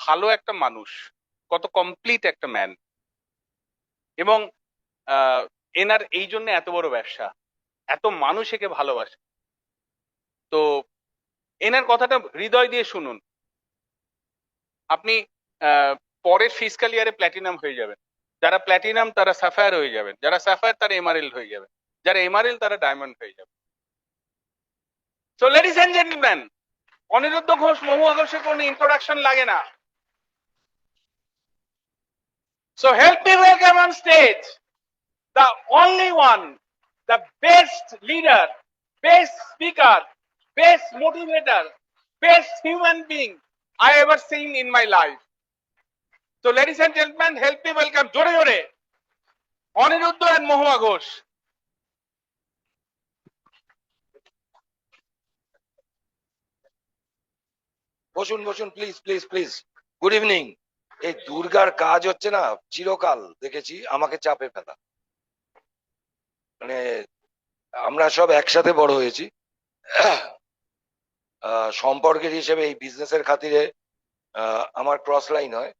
ভালো একটা মানুষ, কত কমপ্লিট একটা ম্যান। এবং আহ, এনার এই জন্য এত বড় ব্যবসা, এত মানুষ একে ভালোবাসে। তো এনার কথাটা হৃদয় দিয়ে শুনুন। আপনি আহ, পরের ফিসকাল ইয়ারে প্ল্যাটিনাম হয়ে যাবেন। যারা প্ল্যাটিনাম তারা সাফায়ার হয়ে যাবেন, যারা সাফায়ার তারা এমারেল্ড হয়ে যাবেন, যারা এমারেল্ড তারা ডায়মন্ড হয়ে যাবে। So ladies and gentleman, Aniruddha Ghosh, Mahua ঘোষের কোনো ইন্ট্রোডাকশন লাগে না। So help me welcome on stage the only one, the best leader, best speaker, best motivator, best human being I ever seen in my life. So ladies and gentlemen, help me welcome jore jore Aniruddha and Mohua Ghosh. বসুন বসুন, please please please. Good evening. এই দুর্গার কাজ হচ্ছে না, চিরকাল দেখেছি আমাকে চাপে ফেলা। মানে আমরা সব একসাথে বড় হয়েছি, সম্পর্কের হিসেবে এই বিজনেসের খাতিরে আমার ক্রস লাইন হয়,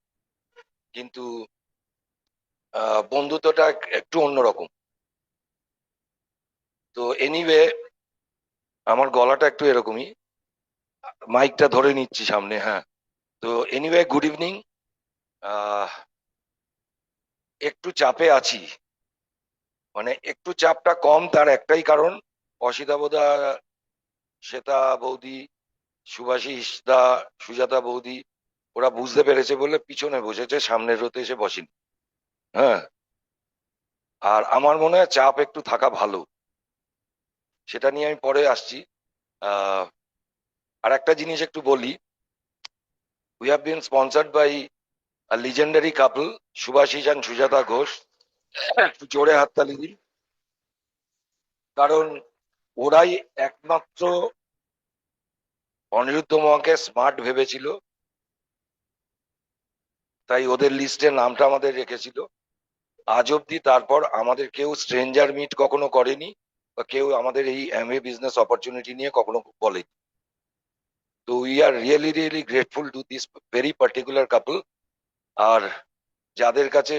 কিন্তু বন্ধুত্বটা একটু অন্যরকম। তো এনিওয়ে, আমার গলাটা একটু এরকমই, মাইকটা ধরে নিচ্ছি সামনে। হ্যাঁ, তো এনিওয়ে গুড ইভিনিং। একটু চাপে আছি, মানে একটু চাপটা কম, তার একটাই কারণ, অসিতাবোধা, শ্বেতা বৌদি, সুভাষিস দা, সুজাতা বৌদি, ওরা বুঝতে পেরেছে বলে পিছনে বসেছে, সামনের রোতে এসে বসেনি। হ্যাঁ, আর আমার মনে হয় চাপ একটু থাকা ভালো, সেটা নিয়ে আমি পরে আসছি। আর একটা জিনিস একটু বলি, we have been sponsored by a legendary couple, Subhashis and Sujata Ghosh. একটু জোরে হাততালি দিন, কারণ ওরাই একমাত্র অনিরুদ্ধ মহাকে স্মার্ট ভেবেছিল, তাই ওদের লিস্টে নামটা আমাদের রেখেছিল। আজ অব্দি তারপর আমাদের কেউ স্ট্রেঞ্জার মিট কখনো করেনি, বা কেউ আমাদের এই এমএ বিজনেস অপরচুনিটি নিয়ে কখনো বলেনি। তো we are really really grateful to this very particular couple. আর যাদের কাছে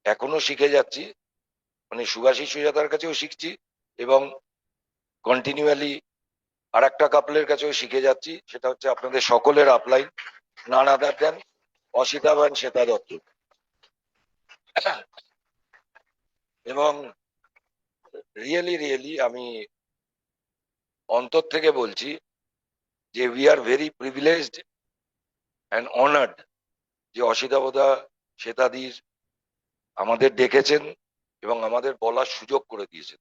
এখনো শিখে যাচ্ছি, মানে সুভাষী সুজাতার কাছেও শিখছি, এবং কন্টিনিউয়ালি আর একটা কাপলের কাছেও শিখে যাচ্ছি, সেটা হচ্ছে আপনাদের সকলের আপলাইন, নান আদার দেন অসিতা বান শ্বেতা দত্ত। এবং রিয়েলি রিয়েলি আমি অন্তর থেকে বলছি যে we are very privileged and honoured যে অসিতাবোধা শ্বেতাদির আমাদের ডেকেছেন এবং আমাদের বলার সুযোগ করে দিয়েছেন।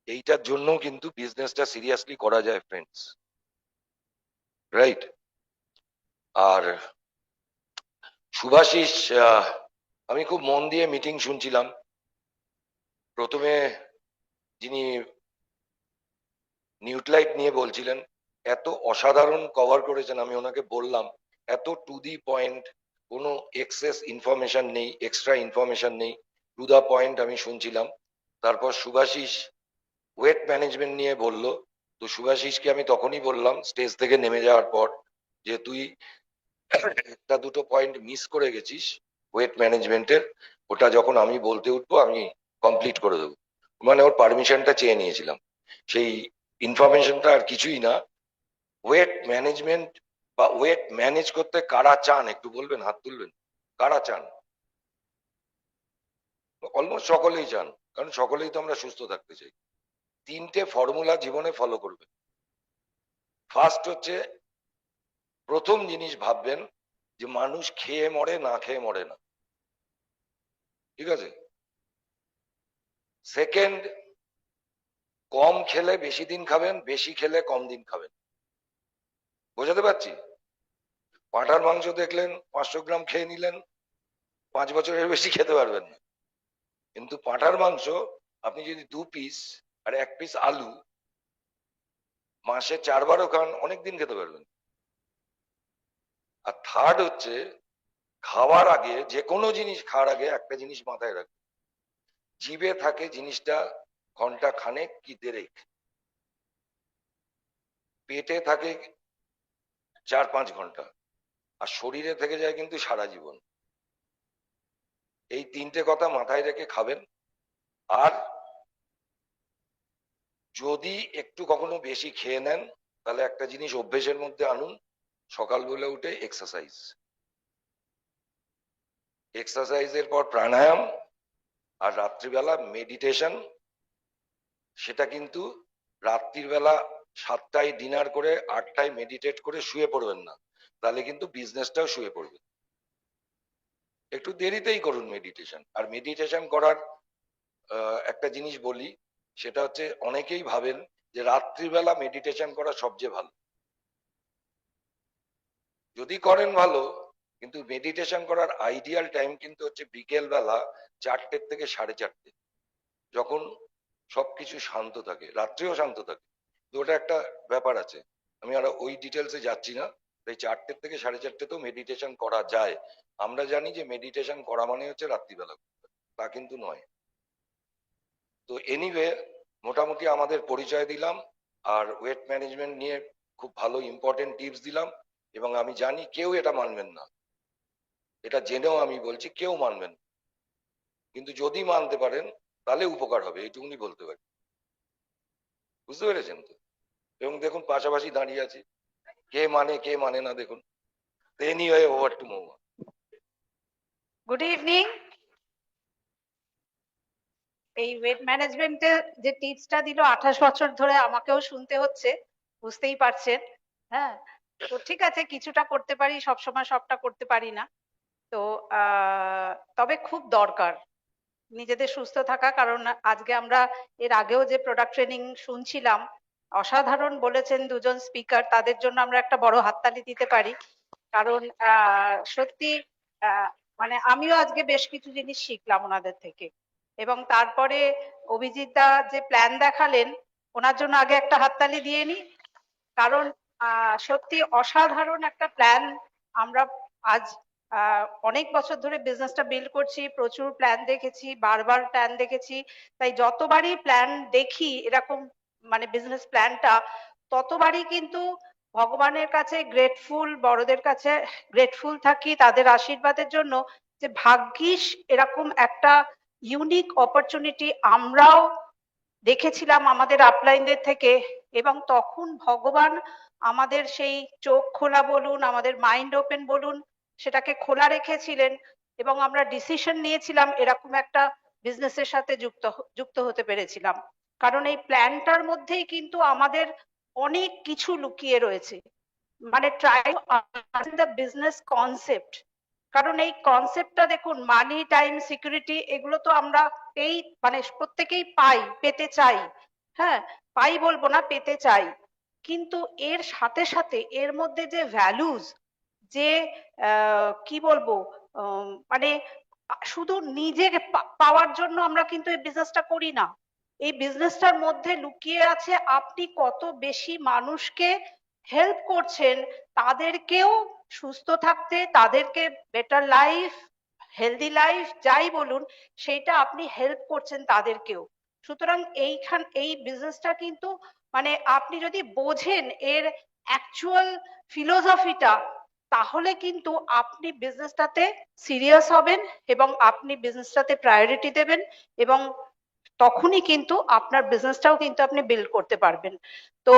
এইটার জন্য কিন্তু বিজনেসটা সিরিয়াসলি করা যায় ফ্রেন্ডস, রাইট? আর সুভাষিস, আমি খুব মন দিয়ে মিটিং শুনছিলাম। প্রথমে যিনি নিউট্রাইট নিয়ে বলছিলেন, এত অসাধারণ কভার করেছেন, আমি ওনাকে বললাম এত টু দি পয়েন্ট, কোনো এক্সেস ইনফরমেশন নেই, এক্সট্রা ইনফরমেশন নেই, টু দা পয়েন্ট আমি শুনছিলাম। তারপর সুভাষিস ওয়েট ম্যানেজমেন্ট নিয়ে বলল, তো সুভাষিসকে আমি তখনই বললাম স্টেজ থেকে নেমে যাওয়ার পর, যে তুই একটা দুটো পয়েন্ট মিস করে গেছিস ওয়েট ম্যানেজমেন্টের, ওটা যখন আমি বলতে উঠবো আমি কমপ্লিট করে দেবো। মানে ওর পারমিশনটা চেয়ে নিয়েছিলাম। সেই ইনফরমেশনটা আর কিছুই না। ওয়েট ম্যানেজমেন্ট বা ওয়েট ম্যানেজ করতে কারা চান একটু বলবেন, হাত তুলবেন, কারা চান? অলমোস্ট সকলেই চান, কারণ সকলেই তো আমরা সুস্থ থাকতে চাই। তিনটে ফর্মুলা জীবনে ফলো করবেন। ফার্স্ট হচ্ছে, প্রথম জিনিস ভাববেন যে মানুষ খেয়ে মরে, না খেয়ে মরে না, ঠিক আছে? সেকেন্ড, কম খেলে বেশি দিন খাবেন, বেশি খেলে কম দিন খাবেন। বোঝাতে পারছি? পাঁঠার মাংস দেখলেন 500 গ্রাম খেয়ে নিলেন, 5 বছরের বেশি খেতে পারবেন না। কিন্তু পাঁঠার মাংস আপনি যদি 2 পিস আর 1 পিস আলু মাসে 4 বারও খান, অনেকদিন খেতে পারবেন। আর থার্ড হচ্ছে, খাওয়ার আগে, যে কোনো জিনিস খাওয়ার আগে একটা জিনিস মাথায় রাখবেন, জিভে থাকে জিনিসটা ঘন্টা খানেক কি দেড়েক, পেটে থাকে 4-5 ঘন্টা। আর শরীরে থেকে যায় কিন্তু সারা জীবন। এই তিনটে কথা মাথায় রেখে খাবেন। আর যদি একটু কখনো বেশি খেয়ে নেন, তাহলে একটা জিনিস অভ্যেসের মধ্যে আনুন, সকালবেলা উঠে এক্সারসাইজ। এক্সারসাইজের পর প্রাণায়াম, আর রাত্রিবেলা মেডিটেশন। সেটা কিন্তু রাত্রির বেলা 7টায় ডিনার করে 8টায় মেডিটেট করে শুয়ে পড়বেন না, তাহলে কিন্তু বিজনেসটাও শুয়ে পড়বে। একটু দেরিতেই করুন মেডিটেশন। আর মেডিটেশন করার একটা জিনিস বলি, সেটা হচ্ছে অনেকেই ভাবেন যে রাত্রিবেলা মেডিটেশন করা সবচেয়ে ভালো। যদি করেন ভালো, কিন্তু মেডিটেশন করার আইডিয়াল টাইম কিন্তু হচ্ছে বিকেল বেলা 4টে থেকে 4:30, যখন সবকিছু শান্ত থাকে, রাত্রেও শান্ত থাকে। তো ওটা একটা ব্যাপার আছে, আমি আর ওই ডিটেলসে যাচ্ছি না। তাই 4টে থেকে 4:30তেও মেডিটেশন করা যায়। আমরা জানি যে মেডিটেশন করা মানে হচ্ছে রাত্রিবেলা, তা কিন্তু নয়। তো এনিওয়ে, মোটামুটি আমাদের পরিচয় দিলাম, আর ওয়েট ম্যানেজমেন্ট নিয়ে খুব ভালো ইম্পর্টেন্ট টিপস দিলাম। এবং আমি জানি কেউ এটা মানবেন না, এটা জেনেও আমি বলছি কেউ মানবেন না। কিন্তু যদি মানতে পারেন তাহলে উপকার হবে, এইটুকুনি বলতে পারি। বুঝতে পেরেছেন তো? এবং দেখুন পাশাপাশি দাঁড়িয়ে আছে, কে মানে না দেখুন। Anyway, over to Mouma. Good evening. এই ওয়েট ম্যানেজমেন্টে যে টিপসটা দিল, 28 বছর ধরে আমাকেও শুনতে হচ্ছে, বুঝতেই পারছেন। হ্যাঁ, তো ঠিক আছে, কিছুটা করতে পারি, সবসময় সবটা করতে পারি না। তো তবে খুব দরকার নিজেদের সুস্থ থাকা। কারণ আজকে আমরা এর আগেও যে প্রোডাক্ট ট্রেনিং শুনছিলাম, অসাধারণ বলেছেন দুজন স্পিকার, তাদের জন্য আমরা একটা বড় হাততালি দিতে পারি। কারণ সত্যি মানে আমিও আজকে বেশ কিছু জিনিস শিখলাম ওনাদের থেকে। এবং তারপরে অভিজিৎ দা যে প্ল্যান দেখালেন, ওনার জন্য আগে একটা হাততালি দিয়ে নি। কারণ সত্যি অসাধারণ একটা প্ল্যান। আমরা আজ অনেক বছর ধরে বিজনেসটা বিল্ড করছি, প্রচুর প্ল্যান দেখেছি, বারবার প্ল্যান দেখেছি। তাই যতবারই প্ল্যান দেখি এরকম মানে বিজনেস প্ল্যানটা, ততবারই কিন্তু ভগবানের কাছে গ্রেটফুল, বড়দের কাছে গ্রেটফুল থাকি তাদের আশীর্বাদের জন্য, যে ভাগ্যিস এরকম একটা ইউনিক অপরচুনিটি আমরাও দেখেছিলাম আমাদের আপলাইনদের থেকে। এবং তখন ভগবান আমাদের সেই চোখ খোলা বলুন, আমাদের মাইন্ড ওপেন বলুন, সেটাকে খোলা রেখেছিলেন। এবং আমরা ডিসিশন নিয়েছিলাম এরকম একটা বিজনেসের সাথে যুক্ত হতে পেরেছিলাম। কারণ এই প্ল্যানটার মধ্যেই কিন্তু আমাদের অনেক কিছু লুকিয়ে রয়েছে। মানে ট্রাই দ্য বিজনেস কনসেপ্ট। কারণ এই কনসেপ্টটা দেখুন, মানি, টাইম, সিকিউরিটি, এগুলো তো আমরা মানে প্রত্যেকেই পাই, পেতে চাই। হ্যাঁ, পাই বলবো না, পেতে চাই। কিন্তু এর সাথে সাথে এর মধ্যে যে ভ্যালুজ, যে কি বলবো, মানে শুধু নিজে পাওয়ার জন্য আমরা কিন্তু এই বিজনেসটা করি না। এই বিজনেসটার মধ্যে লুকিয়ে আছে আপনি কত বেশি মানুষকে হেল্প করছেন, তাদেরকেও সুস্থ থাকতে, তাদেরকে বেটার লাইফ, হেলদি লাইফ যাই বলুন, সেটা আপনি হেল্প করছেন তাদেরকেও। সুতরাং এই বিজনেসটা কিন্তু মানে আপনি যদি বোঝেন এর অ্যাকচুয়াল ফিলোসফিটা, তাহলে কিন্তু আপনি বিজনেসটাতে সিরিয়াস হবেন এবং আপনি বিজনেসটাতে প্রায়োরিটি দেবেন। এবং তখনই কিন্তু আপনার বিজনেসটাও কিন্তু আপনি বিল্ড করতে পারবেন। তো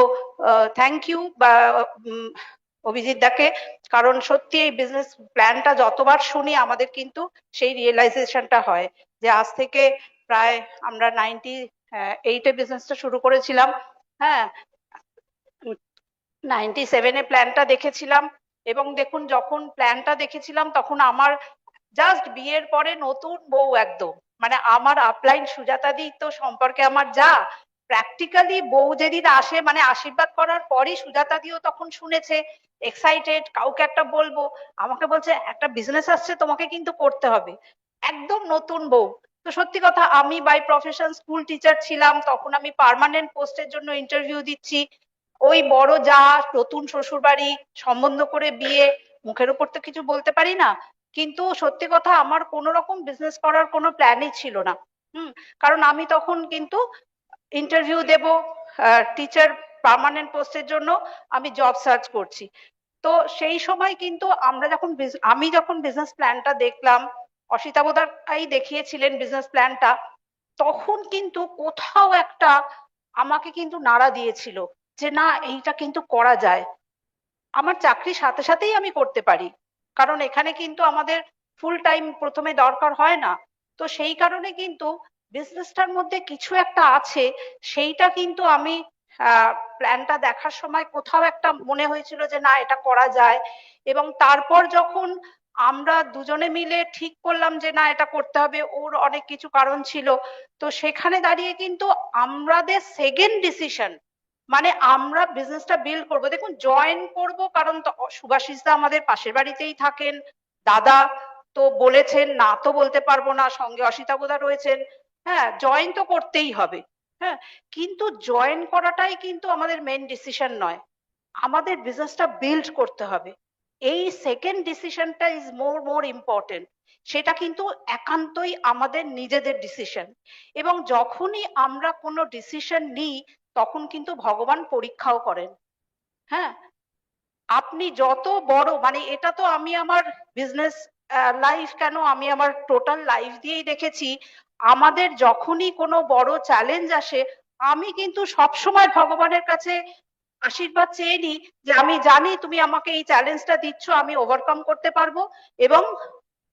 থ্যাংক ইউ অভিজিৎ দাকে। কারণ সত্যি এই বিজনেস প্ল্যানটা যতবার শুনি আমাদের কিন্তু সেই রিয়েলাইজেশনটা হয় যে আজ থেকে প্রায় আমরা 98-এ বিজনেসটা শুরু করেছিলাম। হ্যাঁ, 97-এ প্ল্যানটা দেখেছিলাম। এবং দেখুন, যখন প্ল্যানটা দেখেছিলাম তখন আমার জাস্ট বিয়ের পরে নতুন বউ একদম, মানে আমার আপলাইন সুজাতা দি তো সম্পর্কে আমার যা, প্র্যাকটিক্যালি বউ যেদিন আসে মানে আশীর্বাদ করার পরই সুজাতা দিও তখন শুনেছে, এক্সাইটেড, কাউকে একটা বলবো, আমাকে বলছে একটা বিজনেস আসছে তোমাকে কিন্তু করতে হবে। একদম নতুন বউ। তো সত্যি কথা, আমি বাই প্রফেশন স্কুল টিচার ছিলাম, তখন আমি পার্মানেন্ট পোস্টের জন্য ইন্টারভিউ দিচ্ছি। ওই বড় যা, নতুন শ্বশুর বাড়ি, সম্বন্ধ করে বিয়ে, মুখের উপর তো কিছু বলতে পারি না। কিন্তু সত্যি কথা, আমার কোনো রকম বিজনেস করার কোনো প্ল্যানই ছিল না। কারণ আমি তখন কিন্তু ইন্টারভিউ দেব টিচার পার্মানেন্ট পোস্টের জন্য, আমি জব সার্চ করছি। তো তো সেই সময় কিন্তু আমরা যখন আমি যখন বিজনেস প্ল্যানটা দেখলাম, অসিতা বোধহয় দেখিয়েছিলেন বিজনেস প্ল্যানটা, তখন কিন্তু কোথাও একটা আমাকে কিন্তু নাড়া দিয়েছিল যে না এইটা কিন্তু করা যায়, আমার চাকরির সাথে সাথেই আমি করতে পারি, কারণ এখানে কিন্তু আমাদের ফুল টাইম প্রথমে দরকার হয় না। তো সেই কারণে কিন্তু বিজনেসটার মধ্যে কিছু একটা আছে, সেইটা কিন্তু আমি প্ল্যানটা দেখার সময় কোথাও একটা মনে হয়েছিল যে না এটা করা যায়। এবং তারপর যখন আমরা দুজনে মিলে ঠিক করলাম যে না এটা করতে হবে, ওর অনেক কিছু কারণ ছিল, তো সেখানে দাঁড়িয়ে কিন্তু আমাদের সেকেন্ড ডিসিশন, মানে আমরা বিজনেসটা বিল্ড করব, দেখুন জয়েন করব কারণ সুভাষিস দা আমাদের পাশের বাড়িতেই থাকেন, দাদা তো বলেছেন, না তো বলতে পারবো না, সঙ্গে অসিতা বোধা রয়েছেন, হ্যাঁ জয়েন তো করতেই হবে। হ্যাঁ, কিন্তু জয়েন করাটাই কিন্তু আমাদের মেন ডিসিশন নয়, আমাদের বিজনেসটা বিল্ড করতে হবে, এই সেকেন্ড ডিসিশনটা ইজ মোর ইম্পর্টেন্ট। সেটা কিন্তু একান্তই আমাদের নিজেদের ডিসিশন। এবং যখনই আমরা কোনো ডিসিশন নিই তখন কিন্তু ভগবান পরীক্ষাও করেন। হ্যাঁ, আপনি যত বড়, মানে এটা তো আমি আমার বিজনেস লাইফ কেন, আমি আমার টোটাল লাইফ দিয়েই দেখেছি, আমাদের যখনই কোনো বড় চ্যালেঞ্জ আসে আমি কিন্তু সব সময় ভগবানের কাছে আশীর্বাদ চেয়ে নিই যে আমি জানি তুমি আমাকে এই চ্যালেঞ্জটা দিচ্ছ, আমি ওভারকাম করতে পারবো, এবং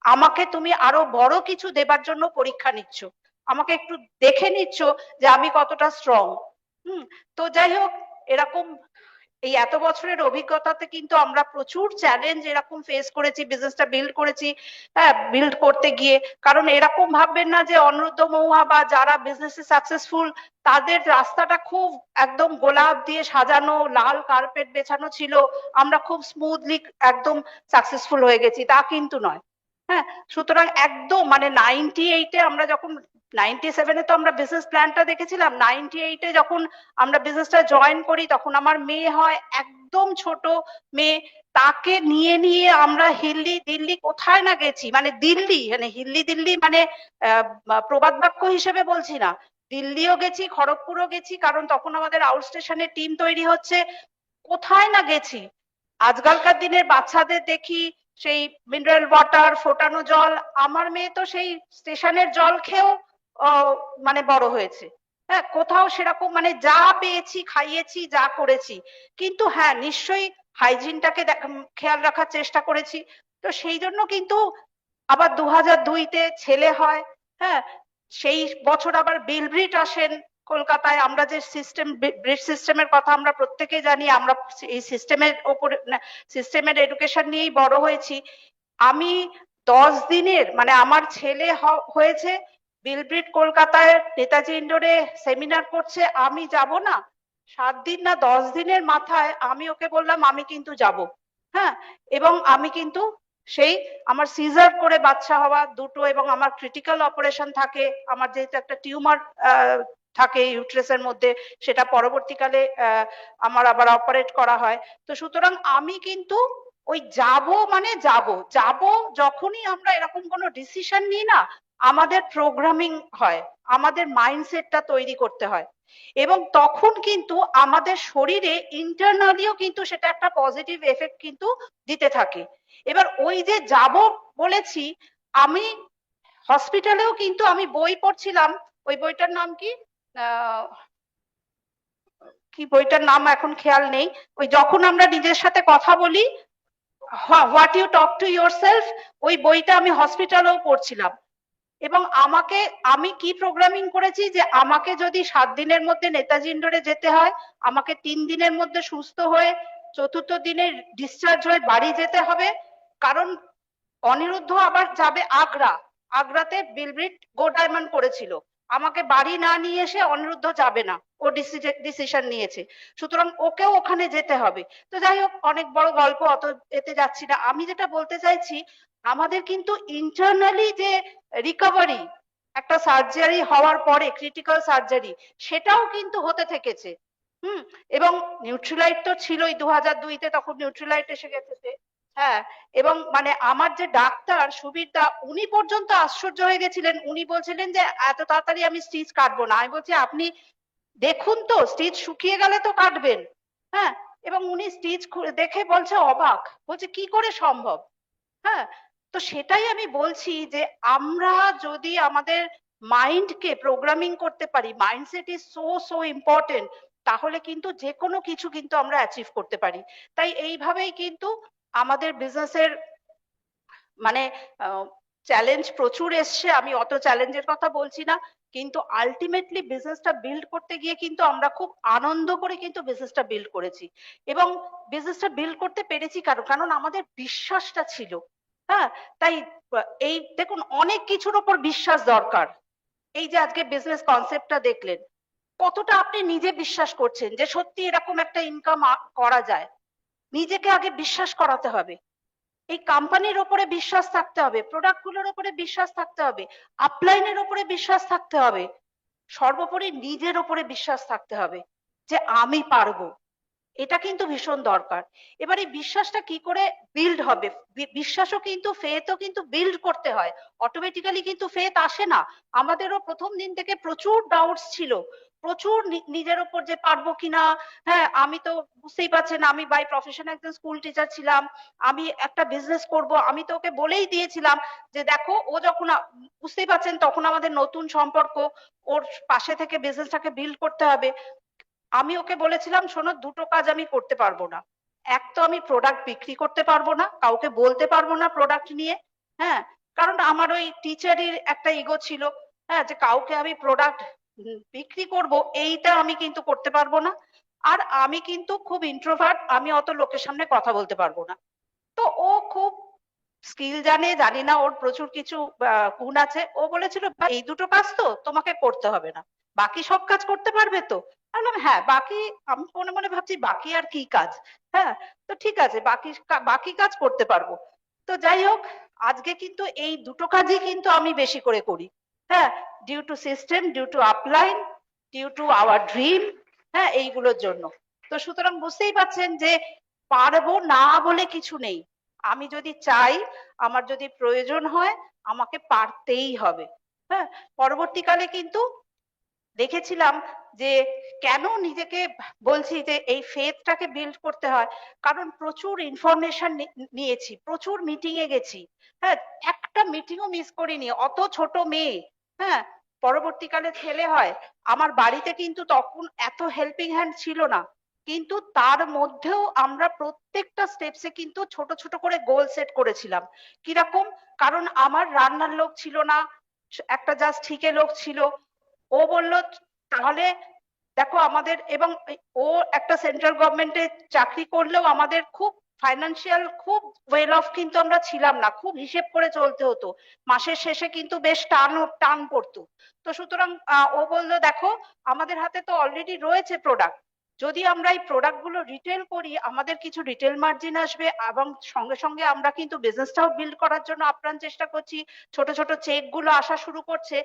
আমাকে তুমি আরো বড় কিছু দেবার জন্য পরীক্ষা নিচ্ছ, আমাকে একটু দেখে নিচ্ছ যে আমি কতটা স্ট্রং। তো যাই হোক, এরকম এই এত বছরের অভিজ্ঞতাতে কিন্তু আমরা প্রচুর চ্যালেঞ্জ এরকম ফেস করেছি, বিজনেসটা বিল্ড করেছি। হ্যাঁ, বিল্ড করতে গিয়ে, কারণ এরকম ভাববেন না যে অনিরুদ্ধ মহুয়া বা যারা বিজনেসে সাকসেসফুল তাদের রাস্তাটা খুব একদম গোলাপ দিয়ে সাজানো, লাল কার্পেট বেছানো ছিল, আমরা খুব স্মুথলি একদম সাকসেসফুল হয়ে গেছি, তা কিন্তু নয়। হ্যাঁ, সুতরাং একদম মানে 98-এ আমরা যখন, 97-এ তো আমরা বিজনেস প্ল্যানটা দেখেছিলাম, 98-এ যখন আমরা বিজনেসটা জয়েন করি তখন আমার মেয়ে হয় একদম ছোট মেয়ে, তাকে নিয়ে নিয়ে আমরা হিল্লি দিল্লি কোথায় না গেছি, মানে দিল্লি মানে হিল্লি দিল্লি মানে প্রবাদ বাক্য হিসেবে বলছি না, দিল্লিও গেছি, খড়গপুরও গেছি, কারণ তখন আমাদের আউট স্টেশনের টিম তৈরি হচ্ছে, কোথায় না গেছি। আজকালকার দিনের বাচ্চাদের দেখি সেই মিনারেল ওয়াটার, ফোটানো জল, আমার মেয়ে তো সেই স্টেশনের জল খেয়েও মানে বড় হয়েছে। হ্যাঁ, কোথাও সেরকম মানে যা পেয়েছি খাইয়েছি, যা করেছি, কিন্তু হ্যাঁ নিশ্চয়ই হাইজিনটাকে খেয়াল রাখার চেষ্টা করেছি। তো সেই জন্য কিন্তু আবার 2002-তে ছেলে হয়। হ্যাঁ, সেই বছর আবার বিল ব্রিট আসেন কলকাতায়, আমরা যে সিস্টেম, ব্রিট সিস্টেমের কথা আমরা প্রত্যেকে জানি, আমরা এই সিস্টেমের ওপরে, সিস্টেমের এডুকেশন নিয়েই বড় হয়েছি। আমি 10 দিনের মানে আমার ছেলে হয়েছে বিল ব্রিট কলকাতায় নেতাজি ইন্ডোরে সেমিনার করছে, আমি যাব না? 7 দিন না 10 দিনের মাথায় আমি ওকে বললাম আমি কিন্তু যাব। হ্যাঁ, এবং আমি কিন্তু সেই আমার সিজার করে বাচ্চা হওয়া দুটো, এবং আমার ক্রিটিক্যাল অপারেশন থাকে, আমার যেহেতু একটা টিউমার থাকে ইউট্রাসের মধ্যে, সেটা পরবর্তীকালে আমার আবার অপারেট করা হয়। তো সুতরাং আমি কিন্তু ওই যাব মানে যাব যাব, যখনই আমরা এরকম কোনো ডিসিশন নিই না, আমাদের প্রোগ্রামিং হয়, আমাদের মাইন্ডসেটটা তৈরি করতে হয়, এবং তখন কিন্তু আমাদের শরীরে ইন্টারনালিও কিন্তু সেটা একটা পজিটিভ এফেক্ট কিন্তু দিতে থাকে। এবার ওই যে যাব বলেছি, আমি হসপিটালেও কিন্তু আমি বই পড়ছিলাম, ওই বইটার নাম কি, কি বইটার নাম এখন খেয়াল নেই, ওই যখন আমরা নিজের সাথে কথা বলি, what you talk to yourself, ওই বইটা আমি হসপিটালেও পড়ছিলাম। এবং আমাকে, আমি কি প্রোগ্রামিং করেছি যে আমাকে যদি 7 দিনের মধ্যে নেতাজি ইন্ডোরে যেতে হয়, আমাকে 3 দিনের মধ্যে সুস্থ হয়ে 4র্থ দিনে ডিসচার্জ হয়ে বাড়ি যেতে হবে, কারণ অনিরুদ্ধ আবার যাবে আগ্রা, আগ্রাতে বিলব্রিট গো ডায়মন্ড করেছিল, আমাকে বাড়ি না নিয়ে এসে অনিরুদ্ধ যাবে না, ও ডিসিশন নিয়েছে, সুতরাং ওকেও ওখানে যেতে হবে। তো যাই হোক, অনেক বড় গল্প, অত এতে যাচ্ছি না। আমি যেটা বলতে চাইছি, আমাদের কিন্তু ইন্টারনালি যে রিকভারি, একটা সার্জারি হওয়ার পরে ক্রিটিক্যাল সার্জারি, সেটাও কিন্তু হতে থেকেছে। এবং নিউট্রিলাইট তো ছিলই 2002-তে, তখন নিউট্রিলাইট এসে গেছে। হ্যাঁ, এবং মানে আমার যে ডাক্তার সুবীর দা, উনি পর্যন্ত আশ্চর্য হয়ে গেছিলেন, উনি বলছিলেন যে এত তাড়াতাড়ি আমি স্টিচ কাটবো না। আমি বলছি আপনি দেখুন তো, স্টিচ শুকিয়ে গেলে তো কাটবেন। হ্যাঁ, এবং উনি স্টিচ দেখে বলছে অবাক, বলছে কি করে সম্ভব। হ্যাঁ, তো সেটাই আমি বলছি যে আমরা যদি আমাদের মাইন্ডকে প্রোগ্রামিং করতে পারি, মাইন্ডসেট ইজ সো ইম্পর্টেন্ট, তাহলে কিন্তু যে কোনো কিছু কিন্তু আমরা অ্যাচিভ করতে পারি। তাই এইভাবেই কিন্তু আমাদের বিজনেসের মানে চ্যালেঞ্জ প্রচুর এসছে, আমি অত চ্যালেঞ্জের কথা বলছি না, কিন্তু আলটিমেটলি বিজনেসটা বিল্ড করতে গিয়ে কিন্তু আমরা খুব আনন্দ করে কিন্তু বিজনেসটা বিল্ড করেছি। এবং বিজনেসটা বিল্ড করতে পেরেছি কারণ আমাদের বিশ্বাসটা ছিল। হ্যাঁ, তাই এই দেখুন অনেক কিছুর ওপর বিশ্বাস দরকার। এই যে আজকে বিজনেস কনসেপ্টটা দেখলেন, কতটা আপনি নিজে বিশ্বাস করছেন যে সত্যি এরকম একটা ইনকাম করা যায়, নিজেকে আগে বিশ্বাস করাতে হবে। এই কোম্পানির ওপরে বিশ্বাস থাকতে হবে, প্রোডাক্ট গুলোর ওপরে বিশ্বাস থাকতে হবে, আপলাইনের ওপরে বিশ্বাস থাকতে হবে, সর্বোপরি নিজের ওপরে বিশ্বাস থাকতে হবে যে আমি পারবো। এটা কিন্তু ভীষণ দরকার। এবার এই বিশ্বাসটা কি করে বিল্ড হবে? বিশ্বাসও কিন্তু, ফেথও কিন্তু বিল্ড করতে হয়, অটোমেটিক্যালি কিন্তু ফেথ আসে না। আমাদেরও প্রথম দিন থেকে প্রচুর ডাউটস ছিল, প্রচুর নিজের ওপর যে পারবো কিনা। হ্যাঁ, আমি তো বুঝতেই পারছেন আমি বাই প্রফেশন একজন স্কুল টিচার ছিলাম, আমি একটা বিজনেস করব, আমি তো ওকে বলেই দিয়েছিলাম যে দেখো ও যখন বুঝতেই পারছেন তখন আমাদের নতুন সম্পর্ক, ওর পাশে থেকে বিজনেসটাকে বিল্ড করতে হবে। আমি ওকে বলেছিলাম শোনো দুটো কাজ আমি করতে পারবো না, এক তো আমি প্রোডাক্ট বিক্রি করতে পারবো না, কাউকে বলতে পারবো না প্রোডাক্ট নিয়ে। হ্যাঁ, কারণ আমার ওই টিচারের একটা ইগো ছিল। হ্যাঁ, যে কাউকে আমি প্রোডাক্ট বিক্রি করব এইটা আমি কিন্তু করতে পারবো না। আর আমি কিন্তু খুব ইন্ট্রোভার্ট, আমি অত লোকের সামনে কথা বলতে পারবো না। তো ও খুব স্কিল জানে জানি না, ওর প্রচুর কিছু গুণ আছে। ও বলেছিল "ভাই, এই দুটো কাজ তো তোমাকে করতে হবে না, বাকি সব কাজ করতে পারবে তো"। আমি বললাম হ্যাঁ বাকি, আমি মনে মনে ভাবছি বাকি আর কি কাজ। হ্যাঁ, তো ঠিক আছে বাকি বাকি কাজ করতে পারবো। তো যাই হোক, আজকে কিন্তু এই দুটো কাজই কিন্তু আমি বেশি করে করি। হ্যাঁ, due to system, due to upline, due to our dream. হ্যাঁ, এইগুলোর জন্য। তো সুতরাং বুঝতেই পারছেন যে পারবো না বলে কিছু নেই। আমি যদি চাই, আমার যদি প্রয়োজন হয়, আমাকে পারতেই হবে। হ্যাঁ, পরবর্তীকালে কিন্তু দেখেছিলাম যে কেন নিজেকে বলছি যে এই ফেথটাকে বিল্ড করতে হয়, কারণ প্রচুর ইনফরমেশন নিয়েছি, প্রচুর মিটিং এ গেছি। হ্যাঁ, একটা মিটিংও মিস করিনি, অত ছোট মেয়ে। হ্যাঁ, পরবর্তীকালে ছেলে হয়। আমার বাড়িতে কিন্তু তখন এত হেল্পিং হ্যান্ড ছিল না, কিন্তু তার মধ্যেও আমরা প্রত্যেকটা স্টেপসে কিন্তু ছোট ছোট করে গোল সেট করেছিলাম। কিরকম? কারণ আমার রান্নার লোক ছিল না, একটা জাস্ট ঠিকে লোক ছিল। ও বলল তাহলে দেখো আমাদের, এবং ও একটা সেন্ট্রাল গভর্নমেন্টে চাকরি করলেও আমাদের খুব ফাইন্যান্সিয়াল খুব ওয়েল অফ কিন্তু আমরা ছিলাম না, খুব হিসেব করে চলতে হতো, মাসের শেষে কিন্তু বেশ টান টান পড়তো। তো সুতরাং ও বললো দেখো আমাদের হাতে তো অলরেডি রয়েছে প্রোডাক্ট, যদি আমরা এই প্রোডাক্ট গুলো রিটেল করি আমাদের কিছু রিটেল মার্জিন আসবে, এবং সঙ্গে সঙ্গে আমরা কিন্তু বিজনেসটাও বিল্ড করার জন্য আপ্রাণ চেষ্টা করছি, ছোট ছোট চেক গুলো আসা শুরু করছে।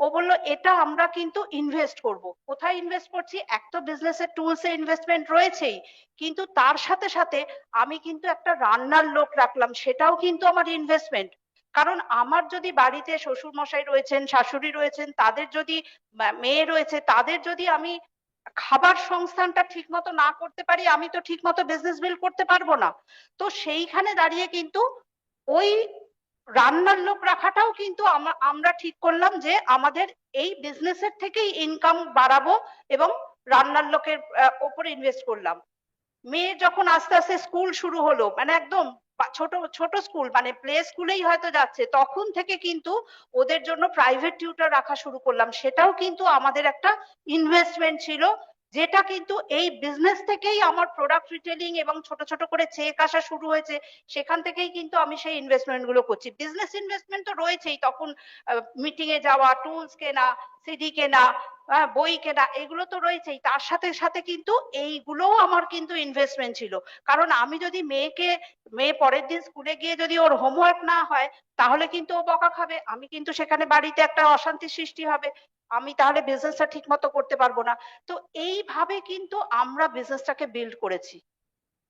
ও বললো এটা আমরা কিন্তু ইনভেস্ট করব। কোথায় ইনভেস্ট করছি? এক তো বিজনেসের টুলস এ ইনভেস্টমেন্ট রয়েছেই, কিন্তু তার সাথে সাথে আমি কিন্তু একটা রান্নার লোক রাখলাম, সেটাও কিন্তু আমার ইনভেস্টমেন্ট। কারণ আমার যদি বাড়িতে শ্বশুর মশাই রয়েছেন, শাশুড়ি রয়েছেন, তাদের যদি মেয়ে রয়েছে, তাদের যদি আমি খাবার সংস্থানটা ঠিক মতো না করতে পারি, আমি তো ঠিক মতো বিজনেস বিল্ড করতে পারবো না। তো সেইখানে দাঁড়িয়ে কিন্তু ওই রান্নার লোক রাখাটাও কিন্তু আমরা ঠিক করলাম যে আমাদের এই বিজনেসের থেকেই ইনকাম বাড়াবো, এবং রান্নার লোকের ওপর ইনভেস্ট করলাম। মেয়ে যখন আস্তে আস্তে স্কুল শুরু হলো, মানে একদম ছোট ছোট স্কুল, মানে প্লে স্কুলেই হয়তো যাচ্ছে, তখন থেকে কিন্তু ওদের জন্য প্রাইভেট টিউটর রাখা শুরু করলাম, সেটাও কিন্তু আমাদের একটা ইনভেস্টমেন্ট ছিল, যেটা কিন্তু এই বিজনেস থেকেই আমার প্রোডাক্ট রিটেলিং এবং ছোট ছোট করে চেক আসা শুরু হয়েছে, সেখান থেকেই কিন্তু আমি সেই ইনভেস্টমেন্ট গুলো করছি। বিজনেস ইনভেস্টমেন্ট তো রয়েছেই, তখন মিটিং এ যাওয়া, টুলস কেনা, সিডি কেনা, বই কেনা, এগুলো তো রয়েছেই, তার সাথে সাথে কিন্তু এইগুলোও আমার কিন্তু ইনভেস্টমেন্ট ছিল। কারণ আমি যদি মেয়ে পরের দিন স্কুলে গিয়ে যদি ওর হোমওয়ার্ক না হয়, তাহলে কিন্তু ও বকা খাবে, আমি কিন্তু সেখানে বাড়িতে একটা অশান্তি সৃষ্টি হবে, আমি তাহলে বিজনেসটা ঠিক মতো করতে পারবো না। তো এইভাবে কিন্তু আমরা বিজনেসটাকে বিল্ড করেছি।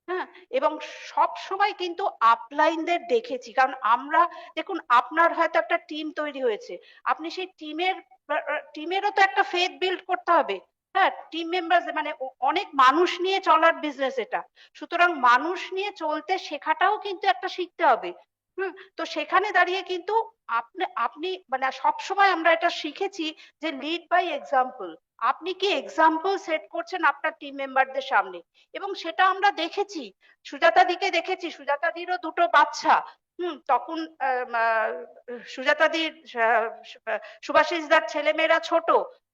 হ্যাঁ, এবং সব সময় কিন্তু আপলাইনদের দেখেছি, কারণ আমরা দেখুন আপনার হয়তো একটা টিম তৈরি হয়েছে, আপনি সেই টিমেরও তো একটা ফেথ বিল্ড করতে হবে। হ্যাঁ, টিম মেম্বার মানে অনেক মানুষ নিয়ে চলার বিজনেস এটা, সুতরাং মানুষ নিয়ে চলতে শেখাটাও কিন্তু একটা শিখতে হবে। তো সেখানে দাঁড়িয়ে কিন্তু আপনি আপনি মানে সবসময় আমরা এটা শিখেছি যে লিড বাই এক্সাম্পল। আপনি কি এক্সাম্পল সেট করছেন আপনার টিম মেম্বারদের সামনে, এবং সেটা আমরা দেখেছি, সুজাতা দিকে দেখেছি, সুজাতা দিরও দুটো বাচ্চা। তখন সুজাতা দির সুভাষিস দার ছেলেমেয়েরা ছোট।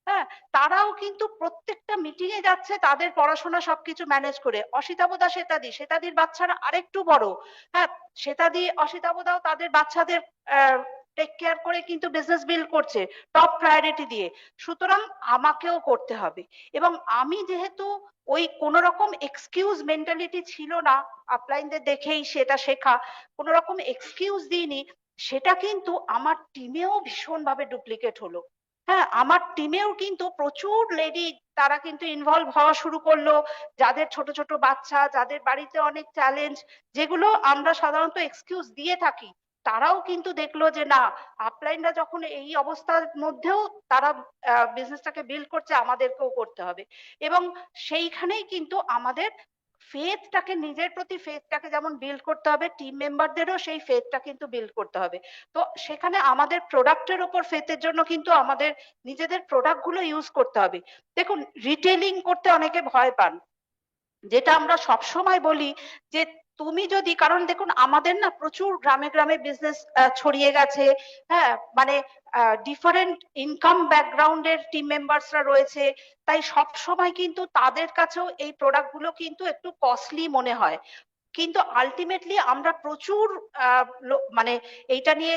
হ্যাঁ, তারাও কিন্তু প্রত্যেকটা মিটিং এ যাচ্ছে তাদের পড়াশোনা সবকিছু ম্যানেজ করে। অসিতাভদা শ্বেতাদি, শ্বেতাদির বাচ্চারা আরেকটু বড়। হ্যাঁ, শ্বেতাদি অসিতাভদাও তাদের বাচ্চাদের টেক কেয়ার করে কিন্তু বিজনেস বিল্ড করছে টপ প্রায়োরিটি দিয়ে। সুতরাং আমাকেও করতে হবে, এবং আমি যেহেতু ওই কোন রকম এক্সকিউজ মেন্টালিটি ছিল না, আপলাইনদের দেখেই সেটা শেখা, কোন রকম এক্সকিউজ দিইনি, সেটা কিন্তু আমার টিমেও ভীষণভাবে ডুপ্লিকেট হলো। হ্যাঁ, আমার টিমেও কিন্তু প্রচুর লেডি তারা কিন্তু ইনভলভ হওয়া শুরু করলো, যাদের ছোট ছোট বাচ্চা, যাদের বাড়িতে অনেক চ্যালেঞ্জ, যেগুলো আমরা সাধারণত এক্সকিউজ দিয়ে থাকি, তারাও কিন্তু দেখলো যে না, আপলাইনরা যখন এই অবস্থার মধ্যেও তারা বিজনেসটাকে বিল্ড করছে, আমাদেরকেও করতে হবে। এবং সেইখানেই কিন্তু আমাদের ফেথটাকে, নিজের প্রতি ফেথটাকে যেমন বিল্ড করতে হবে, টিম মেম্বারদেরও সেই ফেথটা কিন্তু বিল্ড করতে হবে। তো সেখানে আমাদের প্রোডাক্টের ওপর ফেথের জন্য কিন্তু আমাদের নিজেদের প্রোডাক্ট গুলো ইউজ করতে হবে। দেখুন, রিটেলিং করতে অনেকে ভয় পান, যেটা আমরা সব সময় বলি যে তুমি যদি, কারণ দেখুন আমাদের না প্রচুর গ্রামে গ্রামে বিজনেস ছড়িয়ে গেছে। হ্যাঁ, মানে ডিফারেন্ট ইনকাম ব্যাকগ্রাউন্ডের টিম মেম্বার্সরা রয়েছে, তাই সব সময় কিন্তু তাদের কাছেও এই প্রোডাক্ট গুলো কিন্তু একটু কস্টলি মনে হয়। কিন্তু আলটিমেটলি আমরা প্রচুর মানে এইটা নিয়ে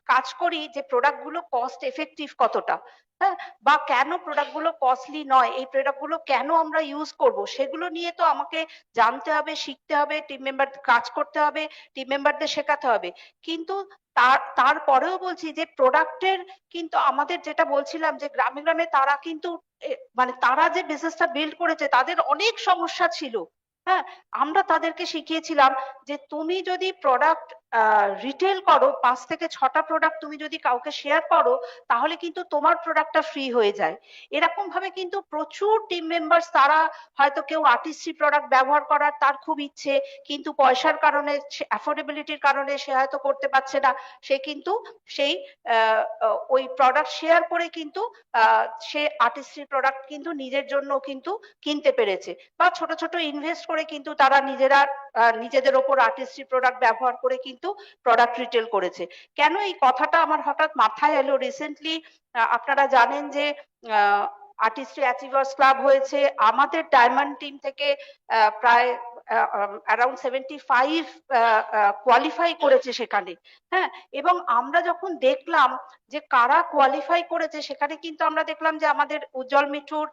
কাজ করি যে প্রোডাক্ট গুলো কস্ট এফেক্টিভ কতটা, হ্যাঁ, বা কেন প্রোডাক্ট গুলো কস্টলি নয়, এই প্রোডাক্ট গুলো কেন আমরা ইউজ করব, সেগুলো নিয়ে তো আমাকে জানতে হবে, শিখতে হবে, টিম মেম্বার কাজ করতে হবে, টিম মেম্বারদের শেখাতে হবে। কিন্তু তারপরেও বলছি যে প্রোডাক্টের কিন্তু আমাদের যেটা বলছিলাম যে গ্রামে গ্রামে তারা কিন্তু মানে তারা যে বিজনেসটা বিল্ড করেছে তাদের অনেক সমস্যা ছিল। হ্যাঁ, আমরা তাদেরকে শিখিয়েছিলাম যে তুমি যদি প্রোডাক্ট রিটেল করো, 5 থেকে 6টা প্রোডাক্ট তুমি যদি কাউকে শেয়ার করো, তাহলে কিন্তু তোমার প্রোডাক্টটা ফ্রি হয়ে যায়। এরকম ভাবে কিন্তু প্রচুর টিম মেম্বার্স, তারা হয়তো কেউ আর্টিস্ট্রি প্রোডাক্ট ব্যবহার করার তার খুব ইচ্ছে, কিন্তু পয়সার কারণে, অ্যাফোর্ডেবিলিটির কারণে সে হয়তো করতে পারছে না, সে কিন্তু সেই ওই প্রোডাক্ট শেয়ার করে কিন্তু সে আর্টিস্ট্রি প্রোডাক্ট কিন্তু নিজের জন্য কিন্তু কিনতে পেরেছে, বা ছোট ছোট ইনভেস্ট করে কিন্তু তারা নিজেরা নিজেদের ওপর আর্টিস্ট্রি প্রোডাক্ট ব্যবহার করে কিন্তু প্রোডাক্ট রিটেল করেছে। কেন এই কথাটা আমার হঠাৎ মাথায় এলো, রিসেন্টলি আপনারা জানেন যে আর্টিস্ট্রি অ্যাচিভার্স ক্লাব হয়েছে, আমাদের ডায়মন্ড টিম থেকে প্রায় অ্যারাউন্ড 75 কোয়ালিফাই করেছে সেখানে। হ্যাঁ, এবং আমরা যখন দেখলাম যে কারা কোয়ালিফাই করেছে, সেখানে কিন্তু আমরা দেখলাম যে আমাদের উজ্জ্বল মিঠুর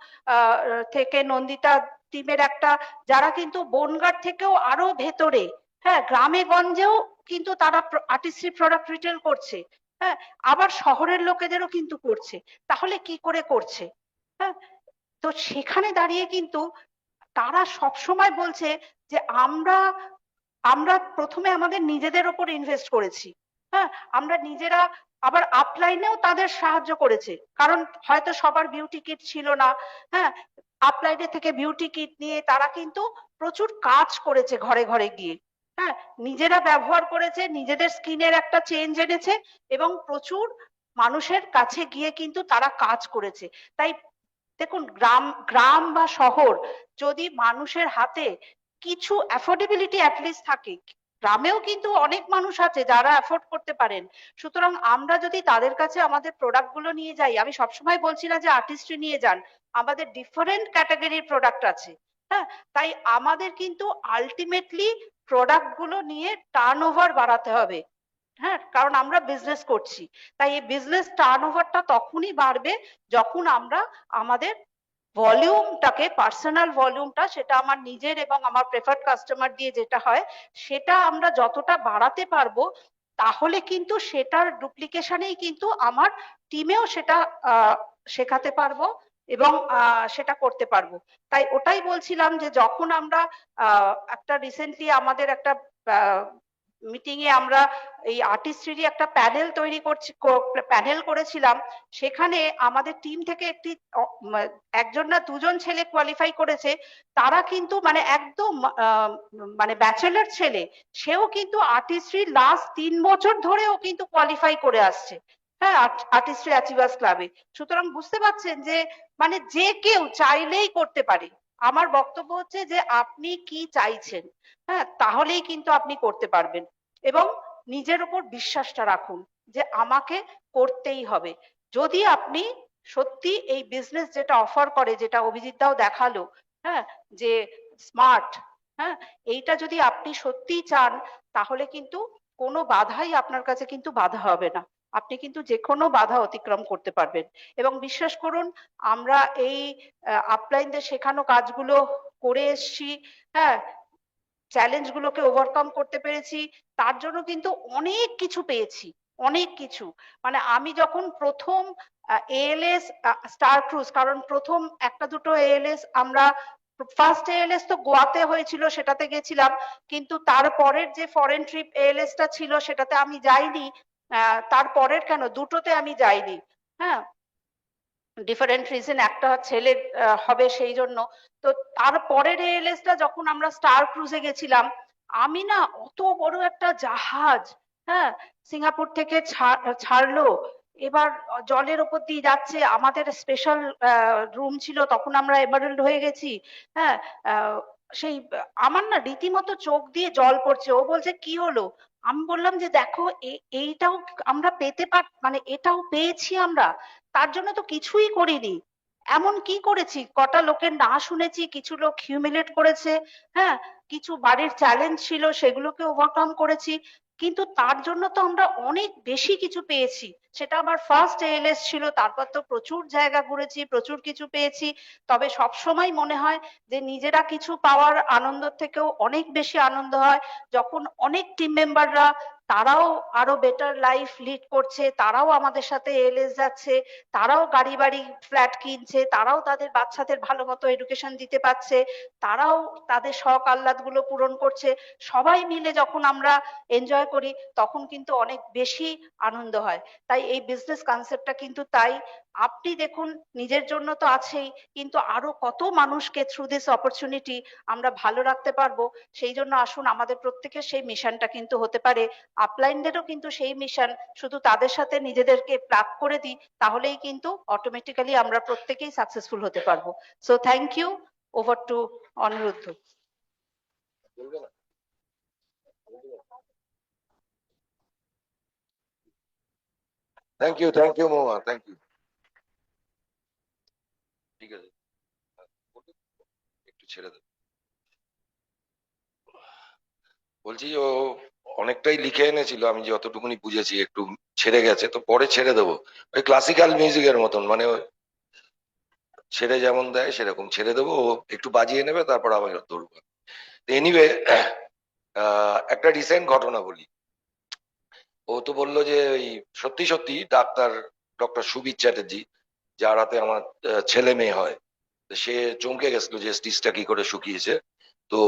থেকে নন্দিতা টিমের একটা, যারা কিন্তু বনগাঁ থেকেও আরো ভেতরে, হ্যাঁ, গ্রামে গঞ্জেও কিন্তু তারা আর্টিস্ট্রি প্রোডাক্ট রিটেল করছে। হ্যাঁ, আবার শহরের লোকেদেরও কিন্তু করছে। তাহলে কি করে করছে? হ্যাঁ, তো সেখানে দাঁড়িয়ে কিন্তু তারা সব সময় বলছে যে আমরা আমরা প্রথমে আমাদের নিজেদের ওপর ইনভেস্ট করেছি। হ্যাঁ, আমরা নিজেরা, আবার আপলাইনেও তাদের সাহায্য করেছে, কারণ হয়তো সবার বিউটি কিট ছিল না। হ্যাঁ, আপলাইনে থেকে বিউটি কিট নিয়ে তারা কিন্তু প্রচুর কাজ করেছে ঘরে ঘরে গিয়ে। হ্যাঁ, নিজেরা ব্যবহার করেছে, নিজেদের স্কিনের একটা চেঞ্জ এনেছে, এবং প্রচুর মানুষের কাছে গিয়ে কিন্তু তারা কাজ করেছে। তাই দেখুন, গ্রাম গ্রাম বা শহর, যদি মানুষের হাতে কিছু অ্যাফোর্ডেবিলিটি অ্যাটলিস্ট থাকে, গ্রামেও কিন্তু অনেক মানুষ আছে যারা অ্যাফোর্ড করতে পারেন। সুতরাং আমরা যদি তাদের কাছে আমাদের প্রোডাক্ট গুলো নিয়ে যাই, আমি সবসময় বলছি না যে আর্টিস্ট্রি নিয়ে যান, আমাদের ডিফারেন্ট ক্যাটাগরির প্রোডাক্ট আছে। হ্যাঁ, তাই আমাদের কিন্তু আলটিমেটলি প্রোডাক্ট গুলো নিয়ে টার্নওভার বাড়াতে হবে। হ্যাঁ, কারণ আমরা বিজনেস করছি, তাই এই বিজনেস টার্নওভারটা তখনই বাড়বে যখন আমরা আমাদের ভলিউমটাকে, পার্সোনাল ভলিউমটা, সেটা আমার নিজের এবং আমার প্রেফার্ড কাস্টমার দিয়ে যেটা হয়, সেটা আমরা যতটা বাড়াতে পারবো, তাহলে কিন্তু সেটার ডুপ্লিকেশনেই কিন্তু আমার টিমেও সেটা শেখাতে পারবো এবং সেটা করতে পারবো। তাই ওটাই বলছিলাম যে যখন আমরা একটা রিসেন্টলি আমাদের একটা মিটিং এ আমরা এই আর্টিস্ট্রিরই একটা প্যানেল তৈরি করছি, প্যানেল করেছিলাম। সেখানে আমাদের টিম থেকে একজন না দুজন ছেলে কোয়ালিফাই করেছে। তারা কিন্তু মানে একদম মানে ব্যাচেলার ছেলে, সেও কিন্তু আর্টিস্ট্রি লাস্ট 3 বছর ধরেও কিন্তু কোয়ালিফাই করে আসছে। হ্যাঁ, আর্টিস্ট্রি অ্যাচিভার্স ক্লাবে। সুতরাং বুঝতে পারছেন যে মানে যে কেউ চাইলেই করতে পারে। আমার বক্তব্য হচ্ছে যে আপনি কি চাইছেন, হ্যাঁ, তাহলেই কিন্তু আপনি করতে পারবেন। এবং নিজের উপর বিশ্বাসটা রাখুন যে আমাকে করতেই হবে। যদি আপনি সত্যি এই বিজনেস যেটা অফার করে, যেটা অভিজিৎ দাও দেখালো, হ্যাঁ, যে স্মার্ট, হ্যাঁ, এইটা যদি আপনি সত্যিই চান, তাহলে কিন্তু কোনো বাধাই আপনার কাছে কিন্তু বাধা হবে না। আপনি কিন্তু যে কোনো বাধা অতিক্রম করতে পারবেন। এবং বিশ্বাস করুন, আমরা এই আপলাইনদের শেখানো কাজগুলো করে এসছি, হ্যাঁ, চ্যালেঞ্জ গুলোকে ওভারকাম করতে পেরেছি, তার জন্য কিন্তু অনেক কিছু পেয়েছি, অনেক কিছু। মানে আমি যখন প্রথম এএলএস স্টার ক্রুজ, কারণ প্রথম একটা দুটো এএলএস আমরা, ফার্স্ট এএলএস তো গোয়াতে হয়েছিল, সেটাতে গেছিলাম, কিন্তু তারপরের যে ফরেন ট্রিপ এএলএস টা ছিল সেটাতে আমি যাইনি। তারপরের কেন দুটোতে আমি যাইনি, হ্যাঁ, ডিফারেন্ট রিজন, একটা ছেলে হবে সেই জন্য। তো তারপরের এএলএস টা যখন আমরা স্টার ক্রুজে গেছিলাম, আমি না অত বড় একটা জাহাজ, হ্যাঁ, সিঙ্গাপুর থেকে ছাড়লো, এবার জলের ওপর দিয়ে যাচ্ছে, আমাদের স্পেশাল রুম ছিল, তখন আমরা এমারেল্ড হয়ে গেছি, হ্যাঁ, সেই আমার না রীতিমতো চোখ দিয়ে জল পড়ছে। ও বলছে কি হলো, আমি বললাম যে দেখো এইটাও আমরা মানে এটাও পেয়েছি আমরা, তার জন্য তো কিছুই করিনি। এমন কি করেছি, কটা লোকের না শুনেছি, কিছু লোক হিউমিলেট করেছে, হ্যাঁ, কিছু বাড়ির চ্যালেঞ্জ ছিল সেগুলোকে ওভারকাম করেছি, কিন্তু তার জন্য তো আমরা অনেক বেশি কিছু পেয়েছি। সেটা আমার ফার্স্ট এএলএস ছিল, তারপর তো প্রচুর জায়গা ঘুরেছি, প্রচুর কিছু পেয়েছি। তবে সব সময় মনে হয় যে নিজেরা কিছু পাওয়ার আনন্দ থেকেও অনেক বেশি আনন্দ হয় যখন অনেক টিম মেম্বাররা, তারাও আরো বেটার লাইফ লিড করছে, তারাও আমাদের সাথে এএলএস যাচ্ছে, তারাও গাড়ি বাড়ি ফ্ল্যাট কিনছে, তারাও তাদের বাচ্চাদের ভালো মতো এডুকেশন দিতে পারছে, তারাও তাদের শখ আহ্লাদ গুলো পূরণ করছে। সবাই মিলে যখন আমরা এনজয় করি, তখন কিন্তু অনেক বেশি আনন্দ হয়। তাই এই বিজনেস কনসেপ্টটা কিন্তু তাই। আপনি দেখুন, নিজের জন্য তো আছেই, কিন্তু আরো কত মানুষকে থ্রু দিস অপরচুনিটি আমরা ভালো রাখতে পারবো। সেই জন্য আসুন, আমাদের প্রত্যেকের সেই মিশনটা কিন্তু হতে পারে, আপলাইনদেরও কিন্তু সেই মিশন, শুধু তাদের সাথে নিজেদেরকে প্লাগ করে দিই, তাহলেই কিন্তু অটোমেটিক্যালি আমরা প্রত্যেকেই সাকসেসফুল হতে পারবো। So thank you. Over to Aniruddha. বলবে না? Thank you Mouma, thank you. ঠিক আছে, একটু ছেড়ে দে। বলছি ও অনেকটাই লিখে এনেছিল, আমি যতটুকুনি বুঝেছি একটু ছেড়ে গেছে, তো পরে ছেড়ে দেবো। ওই ক্লাসিক্যাল মিউজিকের মতন, মানে ওই ছেড়ে যেমন দেয় সেরকম ছেড়ে দেবো, ও একটু বাজিয়ে নেবে, তারপর আবার ধরবো। এনিওয়ে, একটা রিসেন্ট ঘটনা বলি। ও তো বললো যে ওই সত্যি সত্যি ডাক্তার ডক্টর সুবীর চ্যাটার্জি, যার হাতে আমার ছেলে মেয়ে হয়, তো সে চমকে গেছিল যে স্টিচটা কি করে শুকিয়েছে। তো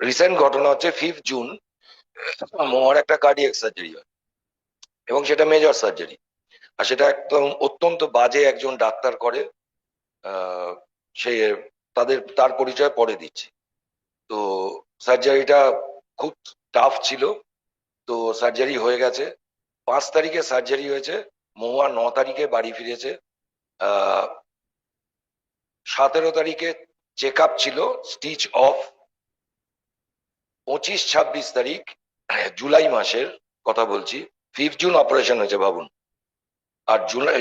রিসেন্ট ঘটনা হচ্ছে 5 জুন মোয়ার একটা কার্ডিয়াক সার্জারি হয়, এবং সেটা মেজর সার্জারি। আর সেটা একদম অত্যন্ত বাজে একজন ডাক্তার করে। আহ, সে তার পরিচয় পরে দিচ্ছি। তো সার্জারিটা খুব টাফ ছিল। তো সার্জারি হয়ে গেছে, 5 তারিখে সার্জারি হয়েছে, মহুয়া 9 তারিখে বাড়ি ফিরেছে। 17 তারিখে চেক আপ ছিল, স্টিচ অফ। 25-26 তারিখ জুলাই মাসের কথা বলছি, 5 জুন অপারেশন হয়েছে ভাবুন। আর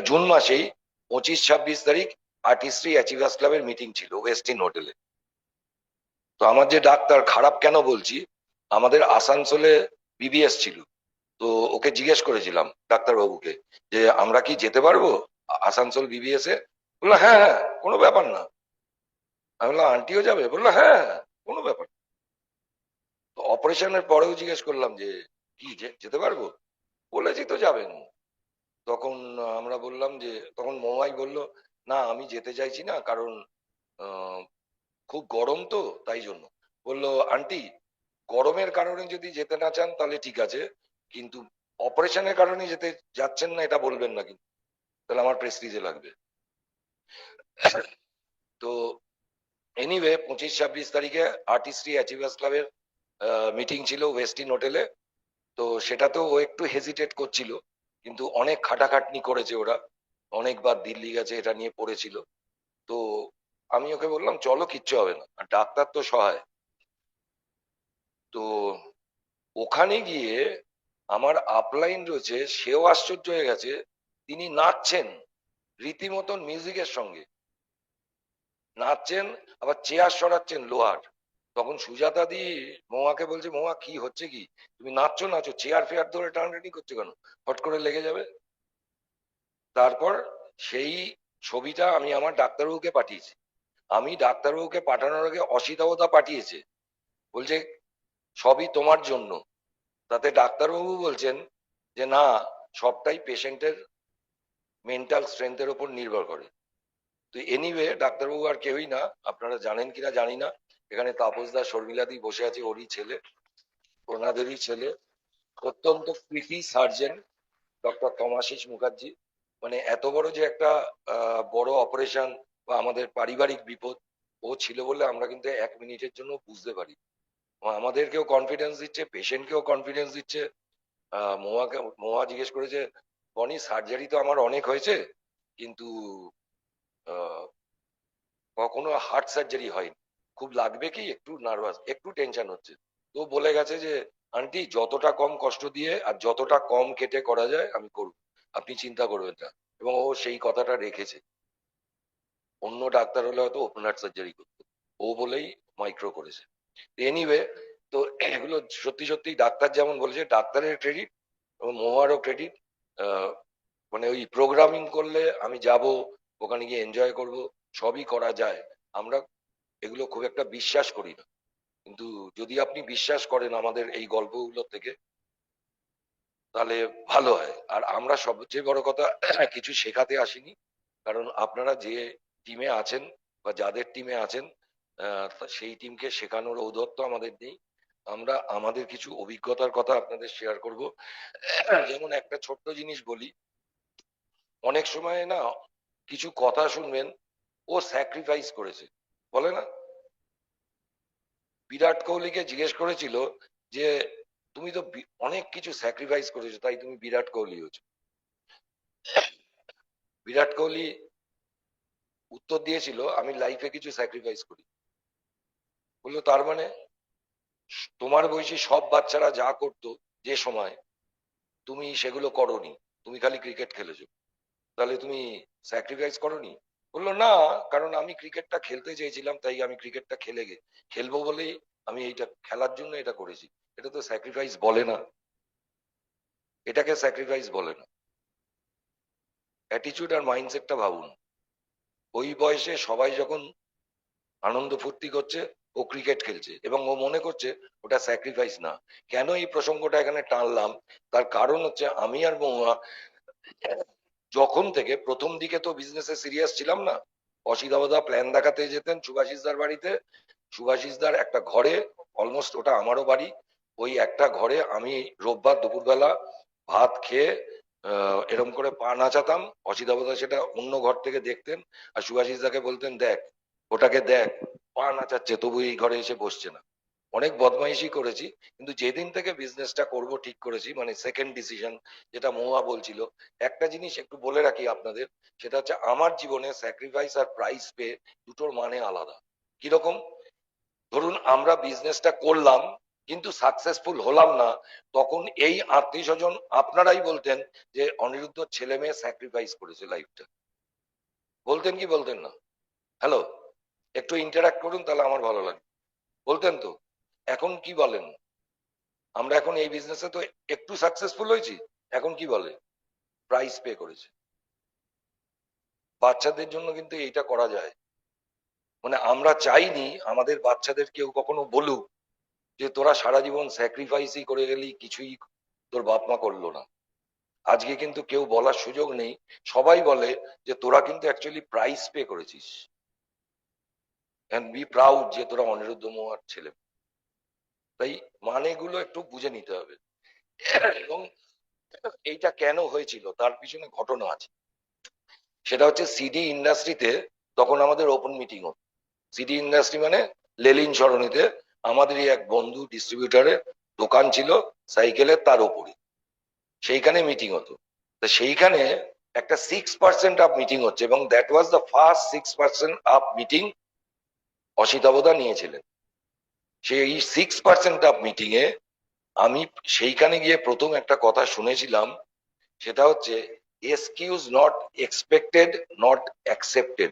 জুন মাসেই 25-26 তারিখ আর্টিস্ট্রি অ্যাচিভার্স ক্লাবের মিটিং ছিল ওয়েস্টিন হোটেলে। তো আমার যে ডাক্তার, খারাপ কেন বলছি, আমাদের আসানসোলে বিবিএস ছিল। তো ওকে জিজ্ঞেস করেছিলাম ডাক্তারবাবুকে যে আমরা কি যেতে পারবো আসানসোল বিবিএস এ? বললো হ্যাঁ হ্যাঁ, কোনো ব্যাপার না। আমি বললাম আন্টিও যাবে? বললো হ্যাঁ হ্যাঁ, কোনো ব্যাপার না। তো অপারেশনের পরেও জিজ্ঞেস করলাম যে কি যেতে পারবো? বলেছি তো যাবেন। তখন আমরা বললাম যে, তখন মৌমাই বলল না আমি যেতে চাইছি না, কারণ খুব গরম তো তাই জন্য। বললো আন্টি গরমের কারণে যদি যেতে না চান তাহলে ঠিক আছে, কিন্তু অপারেশনের কারণে যেতে যাচ্ছেন না এটা বলবেন না, কিন্তু তাহলে আমার প্রেস্টিজে লাগবে। তো এনিওয়ে 25-26 তারিখে আর্টিস্ট্রি অ্যাচিভার্স ক্লাবের মিটিং ছিল ওয়েস্টিন হোটেলে। তো সেটাতেও ও একটু হেজিটেট করছিল, কিন্তু অনেক খাটাখাটনি করেছে ওরা, অনেকবার দিল্লি গেছে, এটা নিয়ে পড়েছিল। তো আমি ওকে বললাম চলো, কিচ্ছু হবে না, আর ডাক্তার তো সহায়। তো ওখানে গিয়ে আমার আপলাইন রয়েছে, সেও আশ্চর্য হয়ে গেছে, তিনি নাচছেন রীতিমতন মিউজিকের সঙ্গে, নাচছেন, আবার চেয়ার সরাচ্ছেন লোহার। তখন সুজাতা দি মৌয়াকে বলছে, মৌয়া কি হচ্ছে কি, তুমি নাচছো নাচো, চেয়ার ফেয়ার ধরে টানাটানি করছো কেন, হট করে লেগে যাবে। তারপর সেই ছবিটা আমি আমার ডাক্তারবাবুকে পাঠিয়েছি। আমি ডাক্তারবাবুকে পাঠানোর আগে অসিতাবতা পাঠিয়েছে, বলছে সবই তোমার জন্য। তাতে ডাক্তারবাবু বলছেন যে না, সবটাই পেশেন্টের মেন্টাল স্ট্রেংথের উপর নির্ভর করে। তো এনিওয়ে ডাক্তারবাবু আর কেউই না, আপনারা জানেন কিনা জানি না, এখানে তাপসদা শর্মিলাদি বসে আছে, ওরই ছেলে, ওনাদেরই ছেলে, অত্যন্ত কৃতি সার্জন ডক্টর তমাশিস মুখার্জি। মানে এত বড় যে একটা বড় অপারেশন বা আমাদের পারিবারিক বিপদ, ও ছিল বলে আমরা কিন্তু 1 মিনিটের জন্য বুঝতে পারি। ও আমাদেরকেও কনফিডেন্স দিচ্ছে, পেশেন্টকেও কনফিডেন্স দিচ্ছে। মহুয়া জিজ্ঞেস করেছে, বনি সার্জারি তো আমার অনেক হয়েছে, কিন্তু আহ, কখনো হার্ট সার্জারি হয়নি, খুব লাগবে কি, একটু নার্ভাস, একটু টেনশন হচ্ছে। তো বলে গেছে যে আন্টি যতটা কম কষ্ট দিয়ে আর যতটা কম কেটে করা যায় আমি করব, আপনি চিন্তা করবেন না। এবং ও সেই কথাটা রেখেছে। অন্য ডাক্তার হলে হয়তো ওপেন হার্ট সার্জারি করতো, ও বলেই মাইক্রো করেছে। এনিওয়ে, তো এগুলো সত্যি সত্যি ডাক্তার যেমন বলেছে, ডাক্তারের ক্রেডিট এবং মহুয়ারও ক্রেডিট। মানে ওই প্রোগ্রামিং করলে আমি যাব, ওখানে গিয়ে এনজয় করব, সবই করা যায়। আমরা এগুলো খুব একটা বিশ্বাস করি না, কিন্তু যদি আপনি বিশ্বাস করেন আমাদের এই গল্পগুলো থেকে, তাহলে ভালো হয়। আর আমরা সবচেয়ে বড় কথা কিছু শেখাতে আসিনি, কারণ আপনারা যে টিমে আছেন বা যাদের টিমে আছেন, সেই টিমকে শেখানোর ঔদ্ধত্য আমাদের নেই। আমরা আমাদের কিছু অভিজ্ঞতার কথা আপনাদের শেয়ার করব। যেমন একটা ছোট্ট জিনিস বলি, অনেক সময় না কিছু কথা শুনবেন, ও স্যাক্রিফাইস করেছে, বলে না, বিরাট কোহলিকে জিজ্ঞেস করেছিল যে তুমি তো অনেক কিছু স্যাক্রিফাইস করেছো, তাই তুমি বিরাট কোহলি হয়েছো। বিরাট কোহলি উত্তর দিয়েছিল, আমি লাইফে কিছু স্যাক্রিফাইস করি। বললো তার মানে, তোমার বয়সী সব বাচ্চারা যা করতো যে সময়, তুমি সেগুলো করোনি, তুমি খালি ক্রিকেট খেলেছো, তাহলে তুমি স্যাক্রিফাইস করোনি? বললো না, কারণ আমি ক্রিকেটটা খেলতে চেয়েছিলাম, তাই আমি ক্রিকেটটা খেলবো বলেই আমি এইটা খেলার জন্য এটা করেছি। এটা তো স্যাক্রিফাইস বলে না, এটাকে স্যাক্রিফাইস বলে না। অ্যাটিচিউড আর মাইন্ডসেটটা ভাবুন, ওই বয়সে সবাই যখন আনন্দ ফুর্তি করছে, ও ক্রিকেট খেলছে এবং ও মনে করছে ওটা স্যাক্রিফাইস না। কেন এই প্রসঙ্গটা এখানে টানলাম, তার কারণ হচ্ছে আমি আর মহুয়া যখন থেকে প্রথম দিকে তো বিজনেসে সিরিয়াস ছিলাম না, অসিতাবদা প্ল্যান দেখাতে যেতেন সুভাষিসদার বাড়িতে, সুভাষিসদার একটা ঘরে, অলমোস্ট ওটা আমারও বাড়ি, ওই একটা ঘরে আমি রোববার দুপুরবেলা ভাত খেয়ে এরম করে পা নাচাতাম, অসিতাবদা সেটা অন্য ঘর থেকে দেখতেন, আর সুভাষিসদাকে বলতেন দেখ ওটাকে দেখ, পা নাচাচ্ছে তবু এই ঘরে এসে বসছে না। অনেক বদমাইশি করেছি, কিন্তু যেদিন থেকে বিজনেসটা করব ঠিক করেছি, মানে সেকেন্ড ডিসিশন, যেটা মহুয়া বলছিল, একটা জিনিস একটু বলে রাখি আপনাদের, সেটা হচ্ছে আমার জীবনে স্যাক্রিফাইস আর প্রাইস পে দুটোর মানে আলাদা। কিরকম? ধরুন আমরা বিজনেসটা করলাম কিন্তু সাকসেসফুল হলাম না, তখন এই আত্মীয় স্বজন আপনারাই বলতেন যে অনিরুদ্ধ ছেলে মেয়ে স্যাক্রিফাইস করেছে লাইফটা, বলতেন কি বলতেন না? হ্যালো, একটু ইন্টারাক্ট করুন, তাহলে আমার ভালো লাগে। বলতেন তো? এখন কি বলেন? আমরা এখন এই বিজনেসে তো একটু সাকসেসফুল হয়েছি, এখন কি বলে? প্রাইস পে করেছে। বাচ্চাদের জন্য কিন্তু এইটা করা যায়, মানে আমরা চাইনি আমাদের বাচ্চাদের কেউ কখনো বলুক যে তোরা সারা জীবন স্যাক্রিফাইসই করে গেলি, কিছুই তোর বাপ মা করলো না। আজকে কিন্তু কেউ বলার সুযোগ নেই, সবাই বলে যে তোরা কিন্তু অ্যাকচুয়ালি প্রাইস পে করেছিস, এন্ড বি প্রাউড যে তোরা অনিরুদ্ধ মহুয়ার ছেলে। তাই মানেগুলো একটু বুঝে নিতে হবে। এবং এইটা কেন হয়েছিল তার পিছনে ঘটনা আছে। সেটা হচ্ছে সিডি ইন্ডাস্ট্রিতে তখন আমাদের ওপেন মিটিং হতো। সিডি ইন্ডাস্ট্রি মানে লেলিন সরণিতে আমাদেরই এক বন্ধু ডিস্ট্রিবিউটারের দোকান ছিল সাইকেলের, তার উপরই সেইখানে মিটিং হতো। তো সেইখানে একটা 6% আপ মিটিং হচ্ছে, এবং that was the first 6% up meeting অসিতাবদা নিয়েছিলেন। সেই 6% আপ মিটিং এ আমি সেইখানে গিয়ে প্রথম একটা কথা শুনেছিলাম, সেটা হচ্ছে excuse not expected, not accepted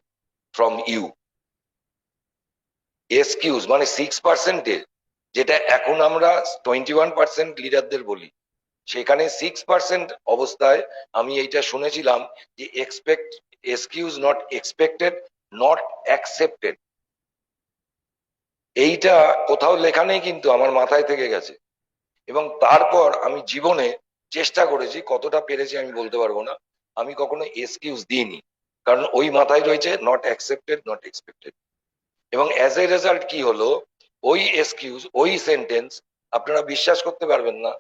from you. Excuse মানে 6%-এ, যেটা এখন আমরা 21% লিডারদের বলি, সেখানে 6% অবস্থায় আমি এইটা শুনেছিলাম যে excuse not expected, not accepted. এইটা কোথাও লেখা নেই, কিন্তু আমার মাথায় থেকে গেছে। এবং তারপর আমি জীবনে চেষ্টা করেছি, কতটা পেরেছি আমি বলতে পারবো না, আমি কখনো এক্সকিউজ দিইনি, কারণ ওই মাথায় রয়েছে নট অ্যাকসেপ্টেড, নট এক্সপেক্টেড। এবং অ্যাজ এ রেজাল্ট কি হলো, ওই এক্সকিউজ, ওই সেন্টেন্স, আপনারা বিশ্বাস করতে পারবেন না,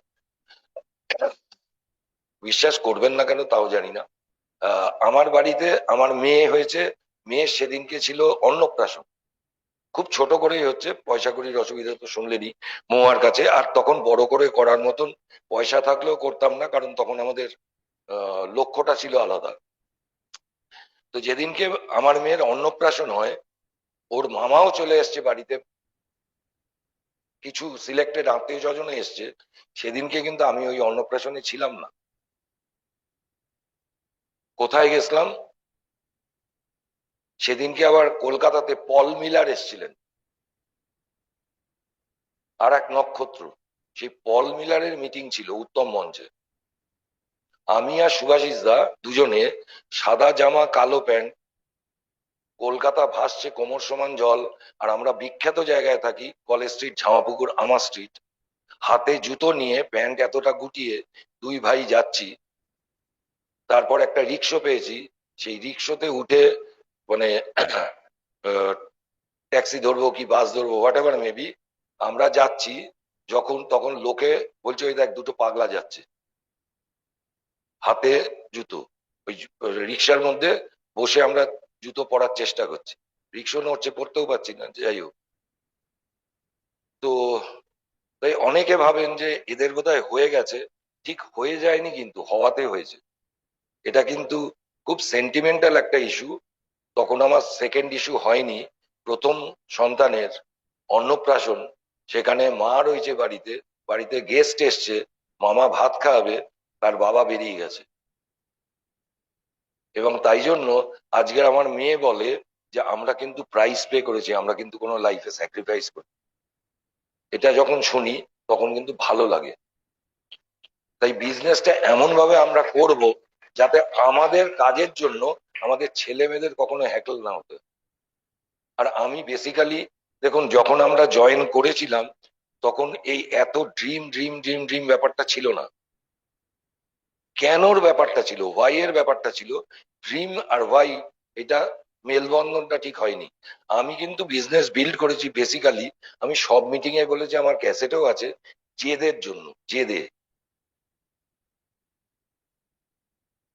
বিশ্বাস করবেন না কেন তাও জানি না, আমার বাড়িতে আমার মেয়ে হয়েছে, মেয়ের সেদিনকে ছিল অন্নপ্রাশন, খুব ছোট করেই হচ্ছে, পয়সা কড়ির অসুবিধা তো শুনলেনই মৌয়ার কাছে। আর তখন বড় করে করার মতন পয়সা থাকলেও করতাম না, কারণ তখন আমাদের লক্ষ্যটা ছিল আলাদা। তো যেদিনকে আমার মেয়ের অন্নপ্রাশন হয়, ওর মামাও চলে এসছে বাড়িতে, কিছু সিলেক্টেড আত্মীয় স্বজনে এসছে, সেদিনকে কিন্তু আমি ওই অন্নপ্রাশনে ছিলাম না। কোথায় গেছিলাম সেদিনকে? আবার কলকাতাতে পল মিলার এসছিলেন, আর এক নক্ষত্র, সেই পল মিলারের মিটিং ছিল উত্তম মঞ্চে। আমি আর সুভাষিস দা দুজনে সাদা জামা কালো প্যান্ট, কলকাতা ভাসছে কোমর সমান জল, আর আমরা বিখ্যাত জায়গায় থাকি, কলেজ স্ট্রিট, ঝামাপুকুর, আমার স্ট্রিট, হাতে জুতো নিয়ে প্যান্ট এতটা গুটিয়ে দুই ভাই যাচ্ছি। তারপর একটা রিক্সো পেয়েছি, সেই রিক্সোতে উঠে মানে ট্যাক্সি ধরবো কি বাস ধরবো, হোয়াট এভার মেবি, আমরা যাচ্ছি। যখন তখন লোকে বলছে, ওই দেখ দুটো পাগলা যাচ্ছে, হাতে জুতো। ওই রিক্সার মধ্যে বসে আমরা জুতো পরার চেষ্টা করছি, রিক্সা নড়ছে, পড়তেও পারছি না, যাই হোক। তো তাই অনেকে ভাবেন যে এদের বোধহয় হয়ে গেছে, ঠিক হয়ে যায়নি, কিন্তু হওয়াতে হয়েছে। এটা কিন্তু খুব সেন্টিমেন্টাল একটা ইস্যু। তখন আমার সেকেন্ড ইস্যু হয়নি, প্রথম সন্তানের অন্নপ্রাশন, সেখানে মা রয়েছে বাড়িতে, বাড়িতে গেস্ট এসছে, মামা ভাত খাওয়াবে, তার বাবা বেরিয়ে গেছে। এবং তাই জন্য আজকে আমার মেয়ে বলে যে আমরা কিন্তু প্রাইস পে করেছি, আমরা কিন্তু কোনো লাইফে স্যাক্রিফাইস করি। এটা যখন শুনি তখন কিন্তু ভালো লাগে। তাই বিজনেসটা এমন ভাবে আমরা করব যাতে আমাদের কাজের জন্য আমাদের ছেলে মেয়েদের কখনো হ্যাকল না হতে। আর আমি বেসিক্যালি, দেখুন, যখন আমরা জয়েন করেছিলাম তখন এই এত ড্রিম ড্রিম ড্রিম ড্রিম ব্যাপারটা ছিল না, কেনর ব্যাপারটা ছিল, ওয়াই এর ব্যাপারটা ছিল। ড্রিম আর ওয়াই, এটা মেলবন্ধনটা ঠিক হয়নি। আমি কিন্তু বিজনেস বিল্ড করেছি বেসিক্যালি, আমি সব মিটিং এ বলেছি, আমার ক্যাসেটেও আছে, জেদের জন্য, জেদে।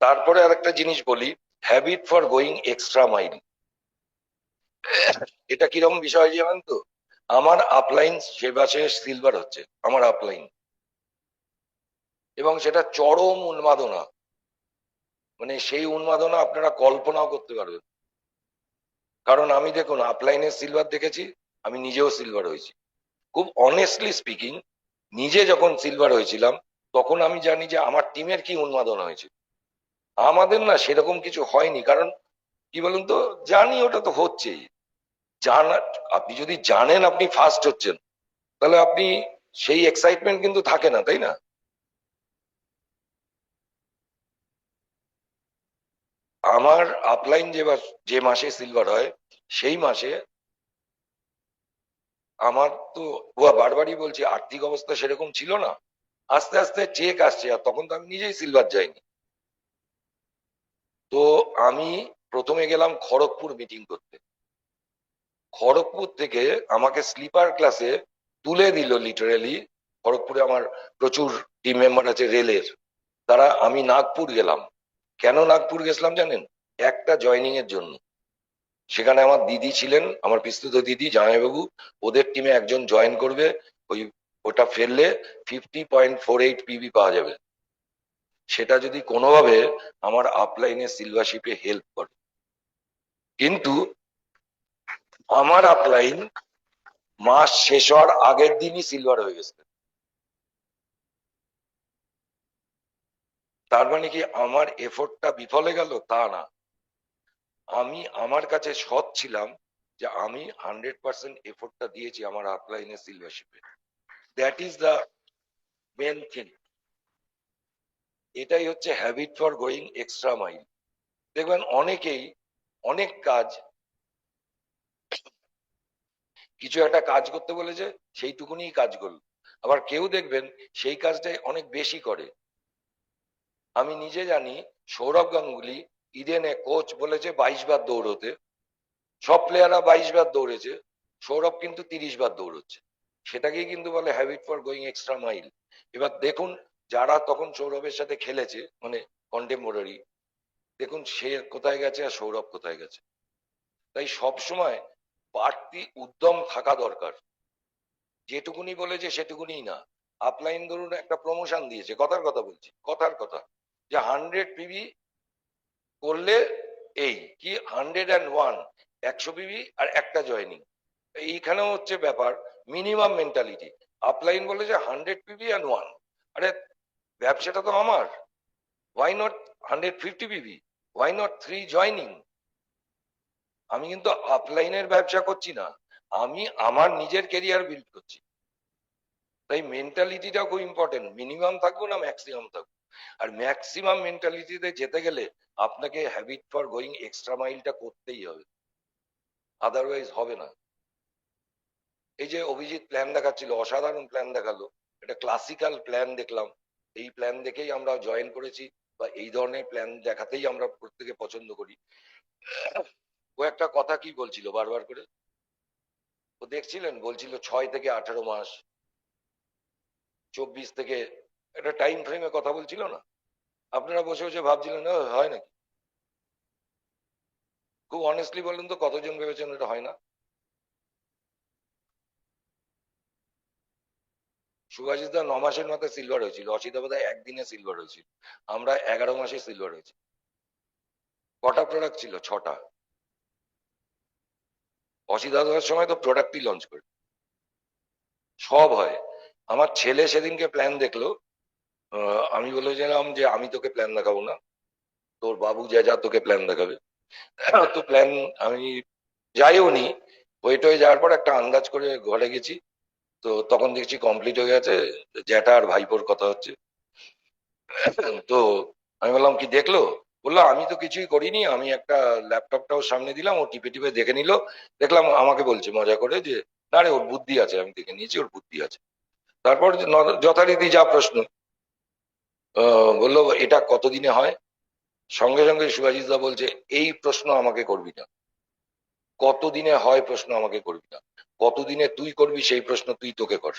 তারপরে আরেকটা জিনিস বলি, habit for going extra mile. এটা কিরকম বিষয় জানেন তো? আমার আপলাইন সে মাসে সিলভার হচ্ছে, আমার আপলাইন, এবং সেটা চরম উন্মাদনা, মানে সেই উন্মাদনা আপনারা কল্পনাও করতে পারবেন। কারণ আমি, দেখুন, আপলাইনের সিলভার দেখেছি, আমি নিজেও সিলভার হয়েছি। খুব অনেস্টলি স্পিকিং, নিজে যখন সিলভার হয়েছিলাম তখন আমি জানি যে আমার টিমের কি উন্মাদনা হয়েছে। আমাদের না সেরকম কিছু হয়নি, কারণ কি বলুন তো, জানি ওটা তো হচ্ছেই। জানা, আপনি যদি জানেন আপনি ফার্স্ট হচ্ছেন, তাহলে আপনি সেই এক্সাইটমেন্ট কিন্তু থাকে না, তাই না? আমার আপলাইন যে মাসে সিলভার হয়, সেই মাসে আমার তো, বারবারই বলছি, আর্থিক অবস্থা সেরকম ছিল না। আস্তে আস্তে চেক আসছে, আর তখন তো আমি নিজেই সিলভার যাইনি। তো আমি প্রথমে গেলাম খড়গপুর মিটিং করতে। খড়গপুর থেকে আমাকে স্লিপার ক্লাসে তুলে দিল লিটারেলি। খড়গপুরে আমার প্রচুর টিম মেম্বার আছে রেলের, তারা, আমি নাগপুর গেলাম। কেন নাগপুর গেছিলাম জানেন? একটা জয়নিং এর জন্য। সেখানে আমার দিদি ছিলেন, আমার পিস্তুত দিদি, জামাইবাবু, ওদের টিমে একজন জয়েন করবে। ওটা ফেললে 50.48 পিবি পাওয়া যাবে। সেটা যদি কোনোভাবে আমার আপলাইনে সিলভারশিপে হেল্প করে। কিন্তু আমার আপলাইন মাস শেষ হওয়ার আগের দিনই সিলভার হয়ে গেছে। তার মানে কি আমার এফোর্টটা বিফলে গেল? তা না, আমি আমার কাছে সৎ ছিলাম যে আমি 100% এফোর্টটা দিয়েছি আমার আপলাইনে সিলভারশিপে। That is the main thing. এটাই হচ্ছে habit for going extra mile. দেখবেন অনেকেই অনেক কাজ, কিছু একটা কাজ করতে বলেছে সেইটুকুনি কাজ করলো, আবার কেউ দেখবেন সেই কাজটাই অনেক বেশি করে। আমি নিজে জানি সৌরভ গাঙ্গুলি ইডেনে কোচ বলেছে 22 বার দৌড়তে, সব প্লেয়াররা 22 বার দৌড়েছে, সৌরভ কিন্তু 30 বার দৌড়চ্ছে। সেটাকেই কিন্তু বলে habit for going extra mile. এবার দেখুন যারা তখন সৌরভের সাথে খেলেছে, মানে কন্টেম্পোরারি, দেখুন সে কোথায় গেছে আর সৌরভ কোথায় গেছে। তাই সব সময় বাড়তি উদ্যম থাকা দরকার। যেটুকুনি বলেছে সেটুকুনি না। আপলাইন ধরুন একটা প্রমোশন দিয়েছে, কথার কথা বলছি, কথার কথা, যে 100 পিবি করলে এই কি 101, 100 পিবি আর একটা জয়নিং। এইখানেও হচ্ছে ব্যাপার মিনিমাম মেন্টালিটি। আপলাইন বলে যে 100 পিবি অ্যান্ড 1, আরে ব্যবসাটা তো আমার, why not 150 PB, why not 3 joining. আমি কিন্তু আপলাইনের ব্যবসা করছি না, আমি আমার নিজের কেরিয়ার বিল্ড করছি। তাই মেন্টালিটিটা খুব ইম্পর্টেন্ট। মিনিমাম থাকবো না ম্যাক্সিমাম থাকবো। আর ম্যাক্সিমাম মেন্টালিটিতে যেতে গেলে আপনাকে হ্যাবিট ফর গোয়িং এক্সট্রা মাইলটা করতেই হবে, আদারওয়াইজ হবে না। এই যে অভিজিৎ প্ল্যান দেখাচ্ছিল, অসাধারণ প্ল্যান দেখালো, এটা ক্লাসিক্যাল প্ল্যান দেখলাম। এই প্ল্যান দেখেই আমরা জয়েন করেছি, বা এই ধরনের প্ল্যান দেখাতেই আমরা প্রত্যেকে পছন্দ করি। ও একটা কথা কি বলছিল বারবার করে, ও দেখছিলেন বলছিল 6 থেকে 18 মাস, 24 থেকে, একটা টাইম ফ্রেমে কথা বলছিল না? আপনারা বসে বসে ভাবছিলেন হয় নাকি? খুব অনেস্টলি বলুন তো, কতজন ভেবেছেন এটা হয় না? সুভাষিস দা 9 মাসের মাথায় সিলভার হয়েছিল, অসিতা বোধহয় একদিনে সিলভার হয়েছিল, আমরা 11 মাসে সিলভার হয়েছি। কটা প্রোডাক্ট ছিল? 6টা। অসিতা দাদার সময় তো প্রোডাক্টই লঞ্চ করে সব হয়। আমার ছেলে সেদিনকে প্ল্যান দেখলো, আমি বলেছিলাম যে আমি তোকে প্ল্যান দেখাবো না, তোর বাবু যা তোকে প্ল্যান দেখাবে। তো প্ল্যান আমি যাইও নি, ওয়েট হয়ে যাওয়ার পর একটা আন্দাজ করে ঘরে গেছি, তো তখন দেখছি কমপ্লিট হয়ে গেছে, জ্যাঠা আর ভাইপোর কথা হচ্ছে। তো আমি বললাম কি দেখলো? বললো আমি তো কিছুই করিনি, আমি একটা ল্যাপটপটাও সামনে দিলাম, ও টিপে টিপে দেখে নিল। দেখলাম আমাকে বলছে মজা করে যে না রে ওর বুদ্ধি আছে, আমি দেখে নিয়েছি ওর বুদ্ধি আছে। তারপর যথারীতি যা প্রশ্ন, বললো এটা কতদিনে হয়? সঙ্গে সঙ্গে সুভাষিস দা বলছে এই প্রশ্ন আমাকে করবি না, কতদিনে হয় প্রশ্ন আমাকে করবি না, কতদিনে তুই করবি সেই প্রশ্ন তুই তোকে কর।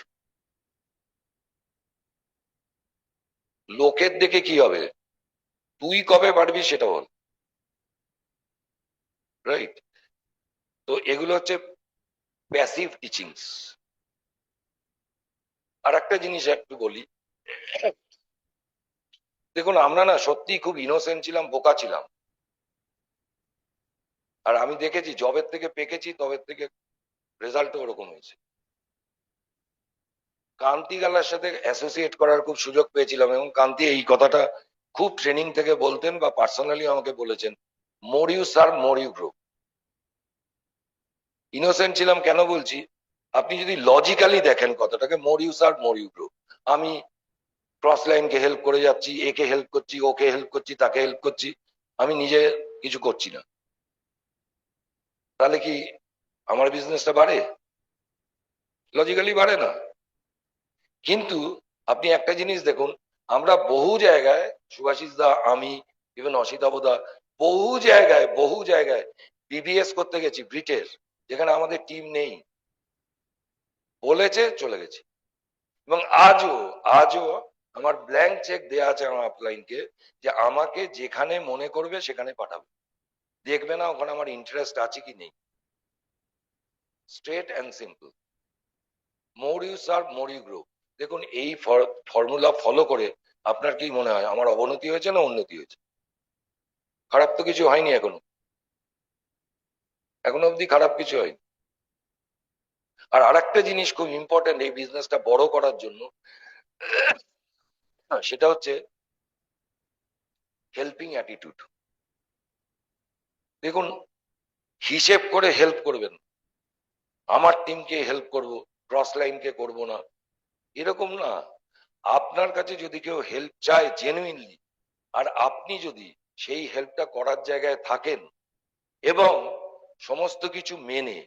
লোকের দেখে কি হবে, তুই কবে পারবি সেটা বল, রাইট? তো এগুলো হচ্ছে প্যাসিভ টিচিংস। আর একটা জিনিস একটু বলি, দেখুন আমরা না সত্যি খুব ইনোসেন্ট ছিলাম, বোকা ছিলাম। আর আমি দেখেছি জবের থেকে পেকেছি, তবের থেকে রেজাল্টও ওরকম হয়েছে। কান্তি গালার সাথে অ্যাসোসিয়েট করার খুব সুযোগ পেয়েছিলাম, এবং কান্তি এই কথাটা খুব ট্রেনিং থেকে বলতেন বা পার্সোনালি আমাকে বলেছেন, more you serve more you grow. Innocent ছিলাম কেন বলছি, আপনি যদি লজিক্যালি দেখেন কথাটাকে, more you serve more you grow. আমি ক্রস লাইনকে হেল্প করে যাচ্ছি, একে হেল্প করছি, ওকে হেল্প করছি, তাকে হেল্প করছি, আমি নিজে কিছু করছি না, তাহলে কি আমার বিজনেসটা বাড়ে? লজিক্যালি বাড়ে না। কিন্তু আপনি একটা জিনিস দেখুন, আমরা বহু জায়গায়, সুভাষিস দা, আমি, ইভেন অসিতাবদা, বহু জায়গায় বিবিএস করতে গেছি ব্রিটের, যেখানে আমাদের টিম নেই। বলেছে, চলে গেছে। এবং আজও আমার ব্ল্যাঙ্ক চেক দেয়া আছে আমার আপলাইনকে, যে আমাকে যেখানে মনে করবে সেখানে পাঠাবে, দেখবে না ওখানে আমার ইন্টারেস্ট আছে কি নেই। Straight and simple. More you serve more you grow. দেখুন, এই ফর্মুলা ফলো করে আপনার কি মনে হয় আমার অবনতি হয়েছে না উন্নতি হয়েছে? খারাপ তো কিছু হয়নি এখনো অবধি খারাপ কিছু হয়নি। আর আরেকটা জিনিস খুব ইম্পর্টেন্ট এই বিজনেসটা বড় করার জন্য, সেটা হচ্ছে হেল্পিং অ্যাটিটিউড। দেখুন, হিসেব করে হেল্প করবেন, আমার টিমকে হেল্প করব, ক্রস লাইনকে করব না, এরকম না। আপনার কাছে যদি কেউ হেল্প চায় জেনুইনলি, আর আপনি যদি সেই হেল্পটা করার জায়গায় থাকেন এবং সমস্ত কিছু মেনে,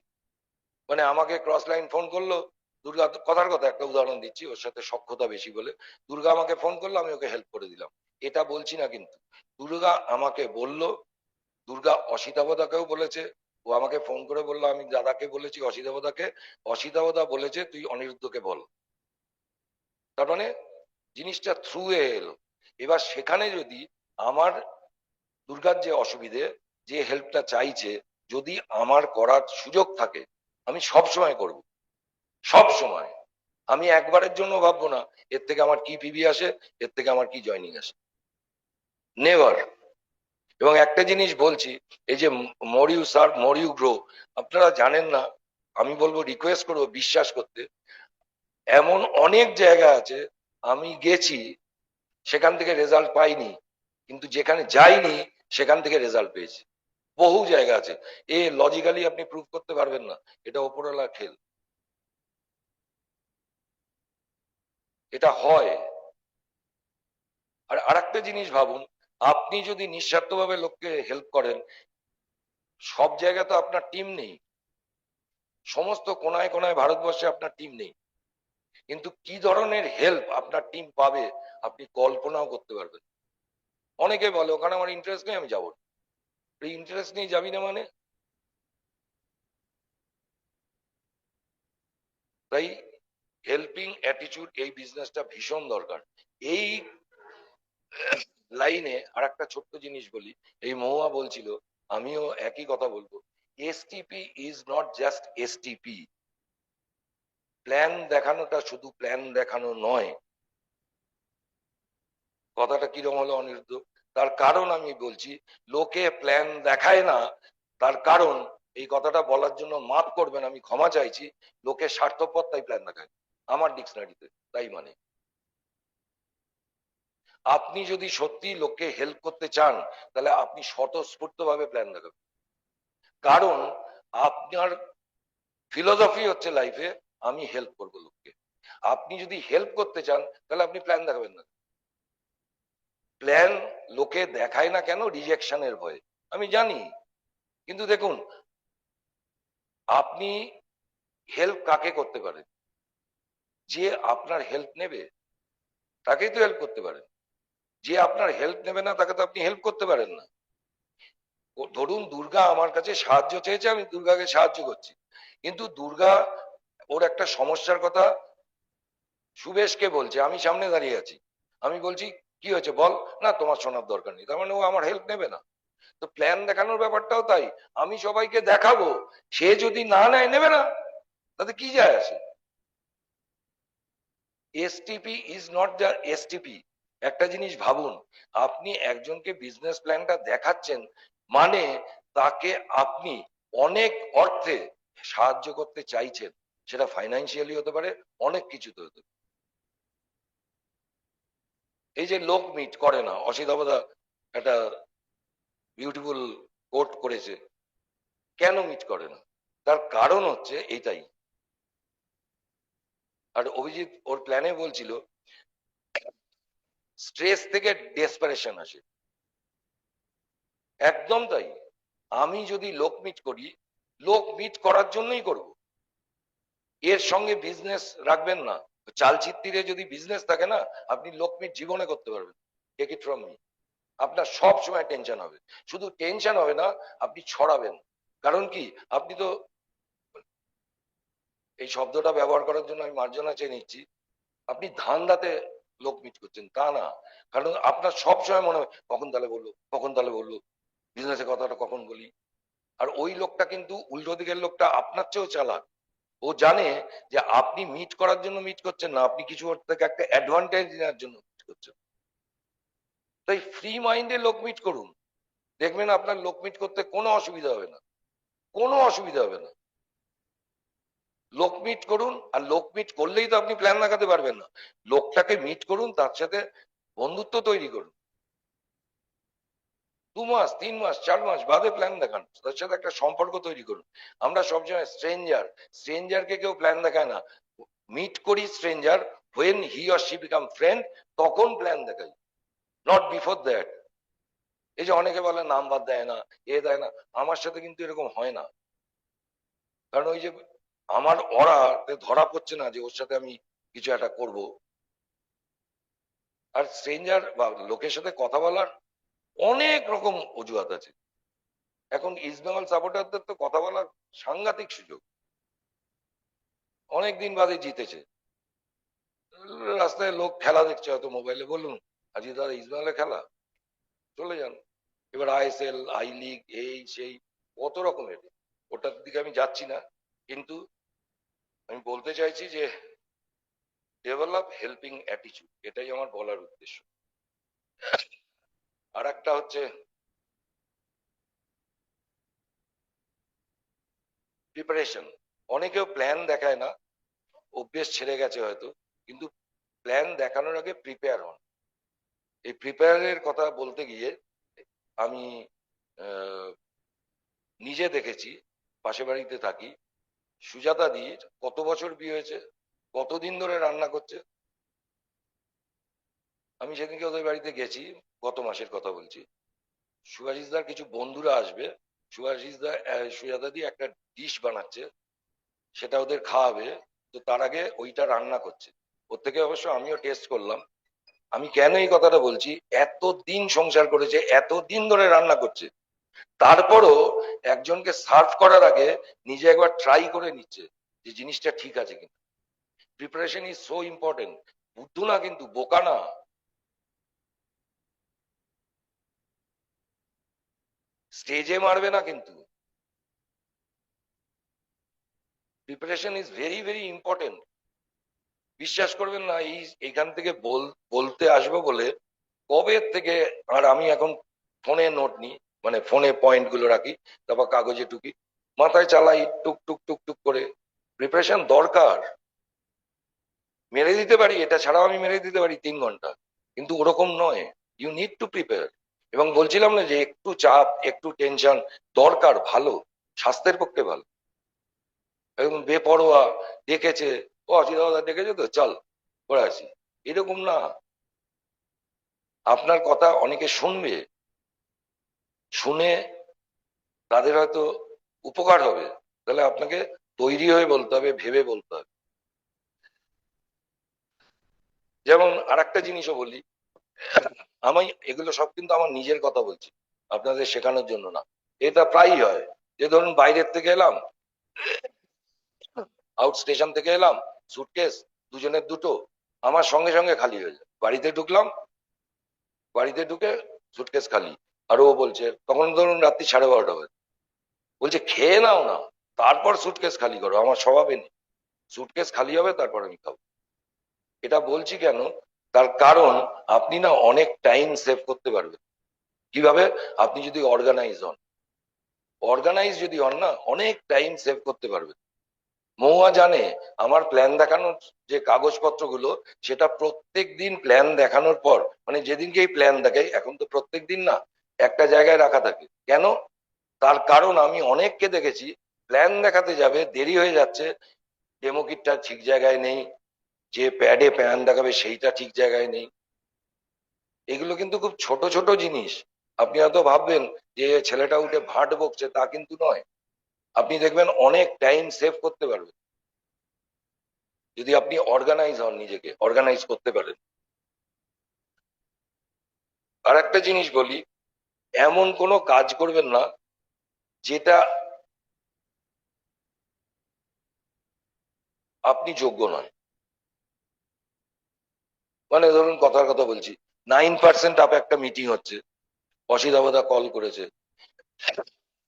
মানে আমাকে ক্রস লাইন ফোন করলো, দুর্গা, কথার কথা একটা উদাহরণ দিচ্ছি, ওর সাথে সখ্যতা বেশি বলে, দুর্গা আমাকে ফোন করলো, আমি ওকে হেল্প করে দিলাম, এটা বলছি না কিন্তু। দুর্গা আমাকে বলল, দুর্গা অসিতাবদাকেও বলেছে, ও আমাকে ফোন করে বললো, আমি দাদাকে বলেছি অসিতাবদাকে, অসিতাবদা বলেছে তুই অনিরুদ্ধকে বল। তার মানে জিনিসটা থ্রু এ এলো। এবার সেখানে যদি আমার দুর্গার যে অসুবিধে, যে হেল্পটা চাইছে, যদি আমার করার সুযোগ থাকে, আমি সব সময় করব, সব সময়। আমি একবারের জন্য ভাববো না এর থেকে আমার কি পিবি আসে, এর থেকে আমার কি জয়নিং আসে, নেভার। এবং একটা জিনিস বলছি, এই যে more you serve more you grow, আপনারা জানেন না, আমি বলবো, রিকোয়েস্ট করবো বিশ্বাস করতে, এমন অনেক জায়গা আছে আমি গেছি, সেখান থেকে রেজাল্ট পাইনি, কিন্তু যেখানে যাইনি সেখান থেকে রেজাল্ট পেয়েছি। বহু জায়গা আছে, এ লজিক্যালি আপনি প্রুভ করতে পারবেন না, এটা ওপরওয়ালার খেল, এটা হয়। আর আরেকটা জিনিস ভাবুন, আপনি যদি নিঃস্বার্থভাবে লোককে হেল্প করেন, সব জায়গায় তো আপনার টিম নেই, সমস্ত কোনায় কোনায় ভারতবর্ষে আপনার টিম নেই, কিন্তু কি ধরনের হেল্প আপনার টিম পাবে আপনি কল্পনাও করতে পারবেন। অনেকে বলে ওখানে আমার ইন্টারেস্ট নেই, আমি যাবো না। এই ইন্টারেস্ট নেই যাবি না মানে? তাই হেল্পিং অ্যাটিটিউড এই বিজনেসটা ভীষণ দরকার। এই লাইনে আর একটা ছোট্ট জিনিস বলি, এই মহুয়া বলছিল, আমিও একই কথা বলবো, STP is not just STP. Plan দেখানোটা শুধু প্ল্যান দেখানো নয়। কথাটা কিরকম হলো অনিরুদ্ধ? তার কারণ আমি বলছি, লোকে প্ল্যান দেখায় না, তার কারণ, এই কথাটা বলার জন্য মাফ করবেন, আমি ক্ষমা চাইছি, লোকে স্বার্থপর তাই প্ল্যান দেখায়, আমার ডিকশনারিতে তাই মানে। আপনি যদি সত্যি লোককে হেল্প করতে চান, তাহলে আপনি স্বতঃস্ফূর্ত ভাবে প্ল্যান দেখাবেন, কারণ আপনার ফিলোসফি হচ্ছে লাইফে আমি হেল্প করবো লোককে। আপনি যদি হেল্প করতে চান তাহলে আপনি প্ল্যান দেখাবেন না। প্ল্যান লোকে দেখায় না কেন? রিজেকশনের ভয়ে, আমি জানি। কিন্তু দেখুন, আপনি হেল্প কাকে করতে পারেন? যে আপনার হেল্প নেবে তাকেই তো হেল্প করতে পারেন। যে আপনার হেল্প নেবে না তাকে তো আপনি হেল্প করতে পারেন না। ধরুন দুর্গা আমার কাছে সাহায্য চেয়েছে, আমি দুর্গাকে সাহায্য করছি, কিন্তু দুর্গা ওর একটা সমস্যার কথা সুবেশকে বলছে, আমি সামনে দাঁড়িয়ে আছি, আমি বলছি কি হয়েছে বল, না তোমার শোনার দরকার নেই, তার মানে ও আমার হেল্প নেবে না। তো প্ল্যান দেখানোর ব্যাপারটাও তাই, আমি সবাইকে দেখাবো, সে যদি না নেয়, নেবে না, তাতে কি যায় আসে? STP is not the STP. একটা জিনিস ভাবুন, আপনি একজনকে বিজনেস প্ল্যানটা দেখাচ্ছেন, মানে তাকে আপনি অনেক অর্থে সাহায্য করতে চাইছেন, সেটা ফাইন্যান্সিয়ালি হতে পারে, অনেক কিছুতে হতে পারে। এই যে লোক মিট করে না, অসিতাবদা একটা বিউটিফুল কোট করেছে, কেন মিট করে না? তার কারণ হচ্ছে এইটাই। আর অভিজিৎ ওর প্ল্যানে বলছিল, স্ট্রেস থেকে ডেসপারেশন আসে, একদম তাই। আমি যদি লোক মিট করি, লোক মিট করার জন্যই করব, এর সঙ্গে বিজনেস রাখবেন না। চালচিত্রে যদি বিজনেস থাকে না, আপনি লোক মিট জীবনে করতে পারবেন, টেক ইট ফ্রম মি। আপনার সব সময় টেনশন হবে, শুধু টেনশন হবে না, আপনি ছড়াবেন। কারণ কি, আপনি তো এই শব্দটা ব্যবহার করার জন্য আমি মার্জনা চেয়ে নিচ্ছি। আপনি ধান্দাতে লোক মিট করছেন তা না, কারণ আপনার সব সময় মনে হয় কখন তাহলে বললো বিজনেসের কথাটা কখন বলি। আর ওই লোকটা কিন্তু উল্টো দিকের লোকটা আপনার চেয়েও চালাক। ও জানে যে আপনি মিট করার জন্য মিট করছেন না, আপনি কিছু ওর থেকে একটা অ্যাডভান্টেজ নেওয়ার জন্য মিট করছেন। তাই ফ্রি মাইন্ডে লোক মিট করুন, দেখবেন আপনার লোক মিট করতে কোনো অসুবিধা হবে না, কোনো অসুবিধা হবে না। লোক মিট করুন, আর লোক মিট করলেই তো আপনি প্ল্যান লাগাতে পারবেন না। লোকটাকে মিট করুন, তার সাথে বন্ধুত্ব তৈরি করুন, 2 মাস 3 মাস 4 মাস বাদে প্ল্যান দেখান, তার সাথে একটা সম্পর্ক তৈরি করুন। আমরা সবসময় স্ট্রেঞ্জারকে কেউ প্ল্যান দেখায় না, মিট করি stranger, when he or she become friend, তখন প্ল্যান দেখাই, নট বিফোর দ্যাট। এই যে অনেকে বলে নাম্বার দেয় না, দেয় না, আমার সাথে কিন্তু এরকম হয় না। কারণ ওই যে আমার ওরা ধরা পড়ছে না যে ওর সাথে আমি কিছু একটা করব। আর স্ট্রেঞ্জার বা লোকের সাথে কথা বলার অনেক রকম অজুহাত আছে। এখন ইস্ট বেঙ্গল সাপোর্টারদের তো কথা বলার সাংঘাতিক সুযোগ, অনেক দিন বাদে জিতেছে, রাস্তায় লোক খেলা দেখছে হয়তো মোবাইলে, বলুন আজকে দাদা ইস্ট বেঙ্গলের খেলা, চলে যান। এবার আইএসএল, আই লিগ, এই সেই কত রকমের, ওটার দিকে আমি যাচ্ছি না, কিন্তু আমি বলতে চাইছি যে ডেভেলপ হেল্পিং অ্যাটিটিউড, এটাই আমার বলার উদ্দেশ্য। আর একটা হচ্ছে প্রিপারেশন। অনেকেও প্ল্যান দেখায় না, অভ্যেস ছেড়ে গেছে হয়তো, কিন্তু প্ল্যান দেখানোর আগে প্রিপেয়ার হন। এই প্রিপেয়ারের কথা বলতে গিয়ে আমি নিজে দেখেছি, পাশে বাড়িতে থাকি, সুজাতা দির কত বছর বিয়ে হয়েছে, কতদিন ধরে রান্না করছে। আমি সেদিনকে ওদের বাড়িতে গেছি, গত মাসের কথা বলছি, সুভাষিসদার কিছু বন্ধুরা আসবে, সুভাষিসদা সুজাতা দি একটা ডিশ বানাচ্ছে, সেটা ওদের খাওয়াবে, তো তার আগে ওইটা রান্না করছে। ওর থেকে অবশ্য আমিও টেস্ট করলাম। আমি কেন এই কথাটা বলছি, এতদিন সংসার করেছে, এতদিন ধরে রান্না করছে, তারপরও একজনকে সার্ভ করার আগে নিজে একবার ট্রাই করে নিচ্ছে যে জিনিসটা ঠিক আছে কিনা। Preparation is so important. বুদ্ধু না, কিন্তু বোকা না। স্টেজে মারবে না, কিন্তু preparation is very very important. বিশ্বাস করবেন না, এইখান থেকে বলতে আসবো বলে কবে থেকে, আর আমি এখন ফোনে নোট নিই, মানে ফোনে পয়েন্ট গুলো রাখি, তারপর কাগজে টুকি, মাথায় চালাই টুক টুক টুক টুক করে। প্রিপারেশন দরকার। মেরে দিতে পারি, এটা ছাড়াও আমি মেরে দিতে পারি 3 ঘন্টা, কিন্তু ওরকম নয়। You need to prepare. এবং বলছিলাম না যে একটু চাপ, একটু টেনশন দরকার, ভালো, স্বাস্থ্যের পক্ষে ভালো। একদম বেপরোয়া, ডেকেছে, ও অচিতা দাদা ডেকেছে তো চল করে আসি, এরকম না। আপনার কথা অনেকে শুনবে, শুনে তাদের হয়তো উপকার হবে, তাহলে আপনাকে তৈরি হয়ে বলতে হবে, ভেবে বলতে হবে। যেমন আর একটা জিনিসও বলি, আমি এগুলো সব কিন্তু আমার নিজের কথা বলছি, আপনাদের শেখানোর জন্য না। এটা প্রায়ই হয় যে ধরুন বাইরের থেকে এলাম, আউট স্টেশন থেকে এলাম, সুটকেস দুজনের দুটো, আমার সঙ্গে সঙ্গে খালি হয়ে যায়। বাড়িতে ঢুকলাম, বাড়িতে ঢুকে সুটকেস খালি। আর ও বলছে, তখন ধরুন রাত্রি 12:30 বাজে, বলছে খেয়ে নাও না, তারপর সুটকেস খালি করো। আমার স্বভাবে নেই, সুটকেস খালি হবে তারপর আমি খাবো। এটা বলছি কেন, তার কারণ আপনি না অনেক টাইম সেভ করতে পারবেন। কিভাবে? আপনি যদি অর্গানাইজ যদি হন না, অনেক টাইম সেভ করতে পারবেন। মহুয়া জানে আমার প্ল্যান দেখানোর যে কাগজপত্রগুলো, সেটা প্রত্যেক দিন প্ল্যান দেখানোর পর, মানে যেদিনকে এই প্ল্যান দেখাই, এখন তো প্রত্যেক দিন না, একটা জায়গায় রাখা থাকে। কেন? তার কারণ আমি অনেককে দেখেছি প্ল্যান দেখাতে যাবে, দেরি হয়ে যাচ্ছে, ডেমো কিটটা ঠিক জায়গায় নেই, যে প্যাডে প্ল্যান দেখাবে সেইটা ঠিক জায়গায় নেই। এগুলো কিন্তু খুব ছোট ছোট জিনিস। আপনি হয়তো ভাববেন যে ছেলেটা উঠে ভাট বকছে, তা কিন্তু নয়। আপনি দেখবেন অনেক টাইম সেভ করতে পারবেন যদি আপনি অর্গানাইজ হন, নিজেকে অর্গানাইজ করতে পারেন। আর একটা জিনিস বলি, এমন কোনো কাজ করবেন না যেটা আপনি যোগ্য নয়। মানে ধরুন কথার কথা বলছি, 9% আপ একটা মিটিং হচ্ছে, অসিতাবদা কল করেছে,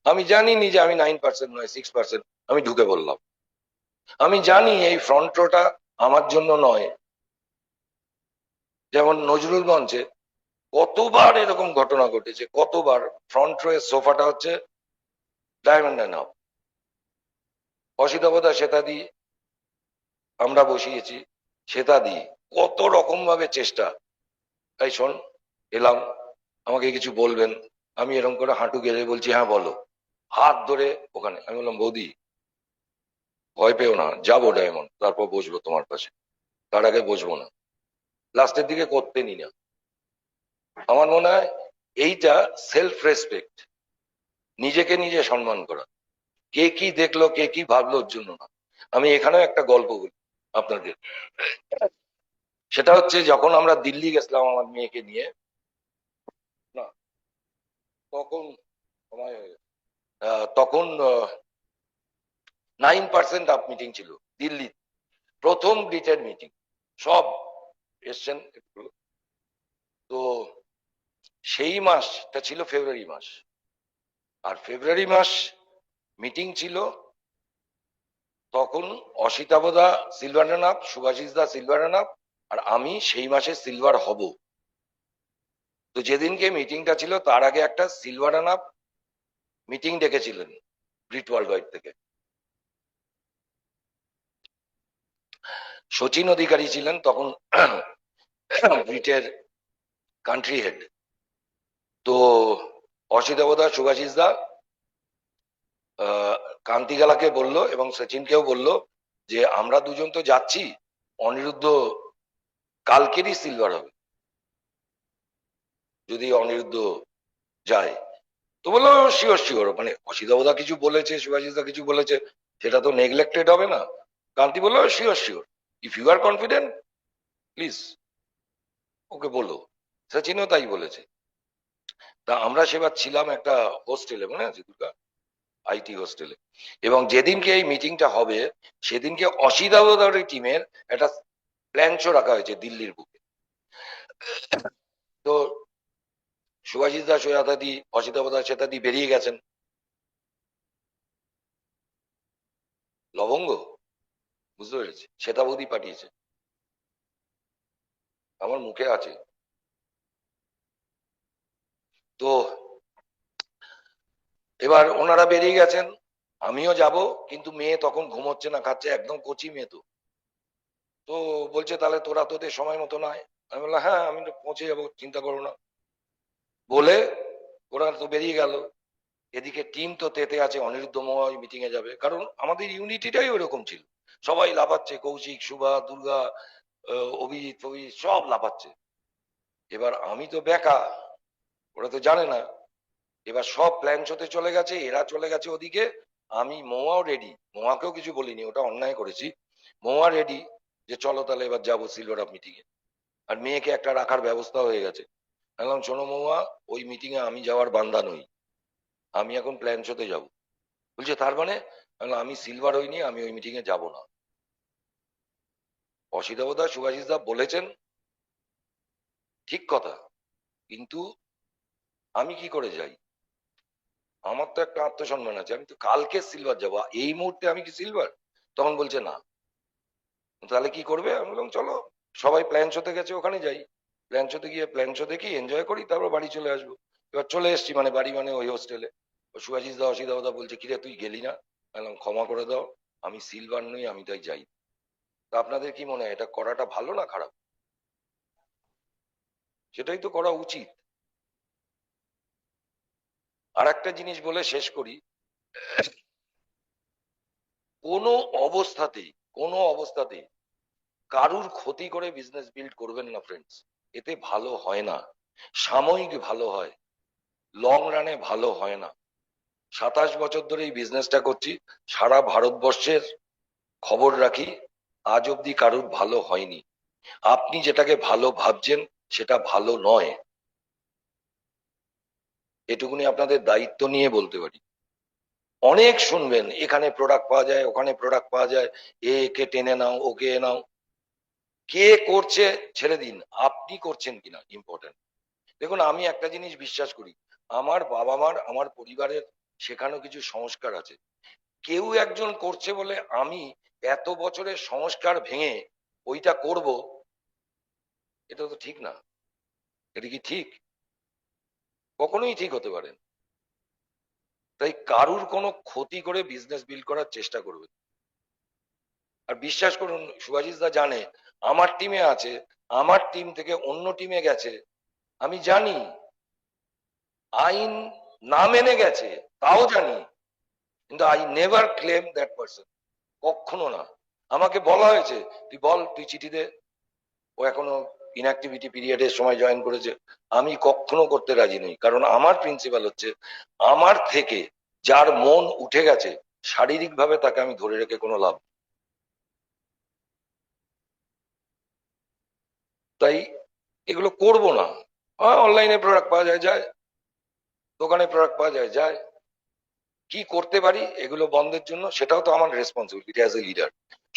আমি জানিনি যে আমি 9% নয় 6%, আমি ঢুকে বললাম। আমি জানি এই ফ্রন্ট রোটা আমার জন্য নয়। যেমন নজরুল মঞ্চে কতবার এরকম ঘটনা ঘটেছে, কতবার ফ্রন্ট রো এর সোফাটা হচ্ছে ডায়মন্ড অ্যান্ড হাফ, অসিতাবদা সেটা দিয়ে আমরা বসিয়েছি, সেটা দিয়ে কত রকম ভাবে চেষ্টা। তাই শোন, এলাম, আমাকে কিছু বলবেন, আমি এরকম করে হাঁটু গেড়ে বলছি হ্যাঁ বলো, হাত ধরে ওখানে, আমি বললাম বৌদি ভয় পেও না, যাবো ডায়মন্ড, তারপর বসবো তোমার পাশে, তার আগে বসবো না। লাস্টের দিকে করতে নি না। আমার মনে হয় এইটা সেলফ রেসপেক্ট, নিজেকে নিজে সম্মান করা। কে কি দেখলো কে কি ভাবলো ওর জন্য না। আমি এখানেও একটা গল্প বলি আপনাদের। সেটা হচ্ছে যখন আমরা দিল্লি গেছিলাম আমার মেয়েকে নিয়ে, না তখন সময় হয়ে গেছে। তখন 9% আপ মিটিং ছিল দিল্লি, প্রথম ব্রিটেন মিটিং, সব এসছেন একটু। তো সেই মাসটা ছিল ফেব্রুয়ারি মাস, আর ফেব্রুয়ারি মাস মিটিং ছিল, তখন অসিতাবদা সিলভার রান আপ, সুভাষিস দা সিলভার রান আপ, আর আমি সেই মাসে সিলভার হব। তো যেদিনকে মিটিংটা ছিল তার আগে একটা সিলভার রান আপ মিটিং ডেকেছিলেন ব্রিট ওয়ার্ল্ড ওয়াইড থেকে। সচিন অধিকারী ছিলেন তখন ব্রিটের কান্ট্রি হেড। তো অসিতাবদা সুভাষিস দা কান্তিগালাকে বলল এবং সচিনকেও বলল যে আমরা দুজন তো যাচ্ছি, অনিরুদ্ধ কালকেরই সিলভার হবে যদি অনিরুদ্ধ যায়। তো বললো শিওর শিওর, মানে অসিতাবদা কিছু বলেছে সুভাষিস দা কিছু বলেছে, সেটা তো নেগলেক্টেড হবে না। কান্তি বললো sure sure, if you are confident please ওকে বলো। সচিনও তাই বলেছে। তা আমরা সেবার ছিলাম একটা হোস্টেলে, মনে আছে দুর্গা, আইটি হোস্টেলে। এবং যেদিনকে এই মিটিংটা হবে সেদিনকে অসিতাবদার টিমের একটা প্ল্যান শো রাখা হয়েছে দিল্লির বুকে। তো সুভাষিস দা সৈয়াদাদি অসিতাবদা সেতাদি বেরিয়ে গেছেন। লবঙ্গ, বুঝতে পেরেছি, শ্বেতা বৌদি পাঠিয়েছে, আমার মুখে আছে। তো এবার ওনারা বেরিয়ে গেছেন, আমিও যাব, কিন্তু মেয়ে তখন ঘুমোচ্ছে না, খাচ্ছে, একদম কচি মেয়ে। তো তো বলছে তাহলে তোরা তোদের সময় মতো নয়। আমি বললাম হ্যাঁ আমি তো পৌঁছে যাবো, চিন্তা করো না। বলে ওরা তো বেরিয়ে গেল। এদিকে টিম তো তেতে আছে, অনিরুদ্ধ মহা মিটিং এ যাবে, কারণ আমাদের ইউনিটিটাই ওরকম ছিল, সবাই লাফাচ্ছে, কৌশিক, শুভা, দুর্গা, অভিজিৎ ফভিজিৎ সব লাফাচ্ছে। এবার আমি তো বেকা, ওরা তো জানে না। এবার সব প্ল্যান শোতে চলে গেছে, এরা চলে গেছে ওদিকে, আমি মৌয়াও রেডি, মৌয়াকেও কিছু বলিনি, ওটা অন্যায় করেছি। মৌয়া রেডি যে চলো তাহলে এবার যাবো সিলভার আপ মিটিং এ, আর মেয়েকে একটা রাখার ব্যবস্থা হয়ে গেছে। বললাম শোনো মৌয়া, ওই মিটিং এ আমি যাওয়ার বান্দা নই, আমি এখন প্ল্যান শোতে যাবো। বলছে তার মানে? আমি সিলভার হইনি, আমি ওই মিটিং এ যাবো না। অসিতাবদা সুভাষিস দা বলেছেন ঠিক কথা, কিন্তু আমি কি করে যাই? আমার তো একটা আত্মসম্মান আছে, আমি তো কালকে সিলভার যাবো, এই মুহূর্তে আমি কি সিলভার? তখন বলছে না। তাহলে কি করবে? আমি বললাম চলো, সবাই প্ল্যান শোতে গেছে, ওখানে যাই, প্ল্যান শোতে গিয়ে প্ল্যান শো দেখি, এনজয় করি, তারপর বাড়ি চলে আসবো। এবার চলে এসছি, মানে বাড়ি মানে ওই হোস্টেলে। সুভাষিস দা অসিতাবদা বলছে কিরে তুই গেলি না? বললাম ক্ষমা করে দাও, আমি সিলভার নই, আমি তাই যাই। তা আপনাদের কি মনে হয় এটা করাটা ভালো না খারাপ? সেটাই তো করা উচিত। আর একটা জিনিস বলে শেষ করি, কোনো অবস্থাতেই কোনো অবস্থাতেই কারুর ক্ষতি করে বিজনেস বিল্ড করবেন না ফ্রেন্ডস, এতে ভালো হয় না। সাময়িক ভালো হয়, লং রানে ভালো হয় না। 27 বছর ধরে এই বিজনেসটা করছি, সারা ভারতবর্ষের খবর রাখি, আজ অব্দি কারুর ভালো হয়নি। আপনি যেটাকে ভালো ভাবছেন সেটা ভালো নয়, এটুকুনি আপনাদের দায়িত্ব নিয়ে বলতে পারি। অনেক শুনবেন, এখানে প্রোডাক্ট পাওয়া যায়, ওখানে প্রোডাক্ট পাওয়া যায়, একে টেনে নাও, ওকে নাও। কে করছে ছেড়ে দিন, আপনি করছেন কিনা ইম্পর্টেন্ট। দেখুন, আমি একটা জিনিস বিশ্বাস করি, আমার বাবা মার, আমার পরিবারের শেখানো কিছু সংস্কার আছে। কেউ একজন করছে বলে আমি এত বছরের সংস্কার ভেঙে ওইটা করব, এটা তো ঠিক না। এটা কি ঠিক? কখনোই ঠিক হতে পারে না। তাই কারুর কোনো ক্ষতি করে বিজনেস বিল্ড করার চেষ্টা করবে। আর বিশ্বাস করুন, সুভাষিস দা জানে আমার টিমে আছে, আমার টিম থেকে অন্য টিমে গেছে, আমি জানি আইন না মেনে গেছে, তাও জানি, কিন্তু I never claim that person, কখনো না। আমাকে বলা হয়েছে তুই বল, তুই চিঠি দে, ও এখনো ইনঅ্যাক্টিভিটি পিরিয়ডের সময় জয়েন করেছে, আমি কখনো করতে রাজি নই। কারণ আমার প্রিন্সিপাল হচ্ছে, আমার থেকে যার মন উঠে গেছে শারীরিক ভাবে, তাকে আমি ধরে রেখে কোনো লাভ নেই। তাই এগুলো করব না। অনলাইনে প্রোডাক্ট পাওয়া যায়, যায়, দোকানে প্রোডাক্ট পাওয়া যায়, যায়। কি করতে পারি এগুলো বন্ধের জন্য, সেটাও তো আমার রেসপন্সিবিলিটি অ্যাজ এ লিডার।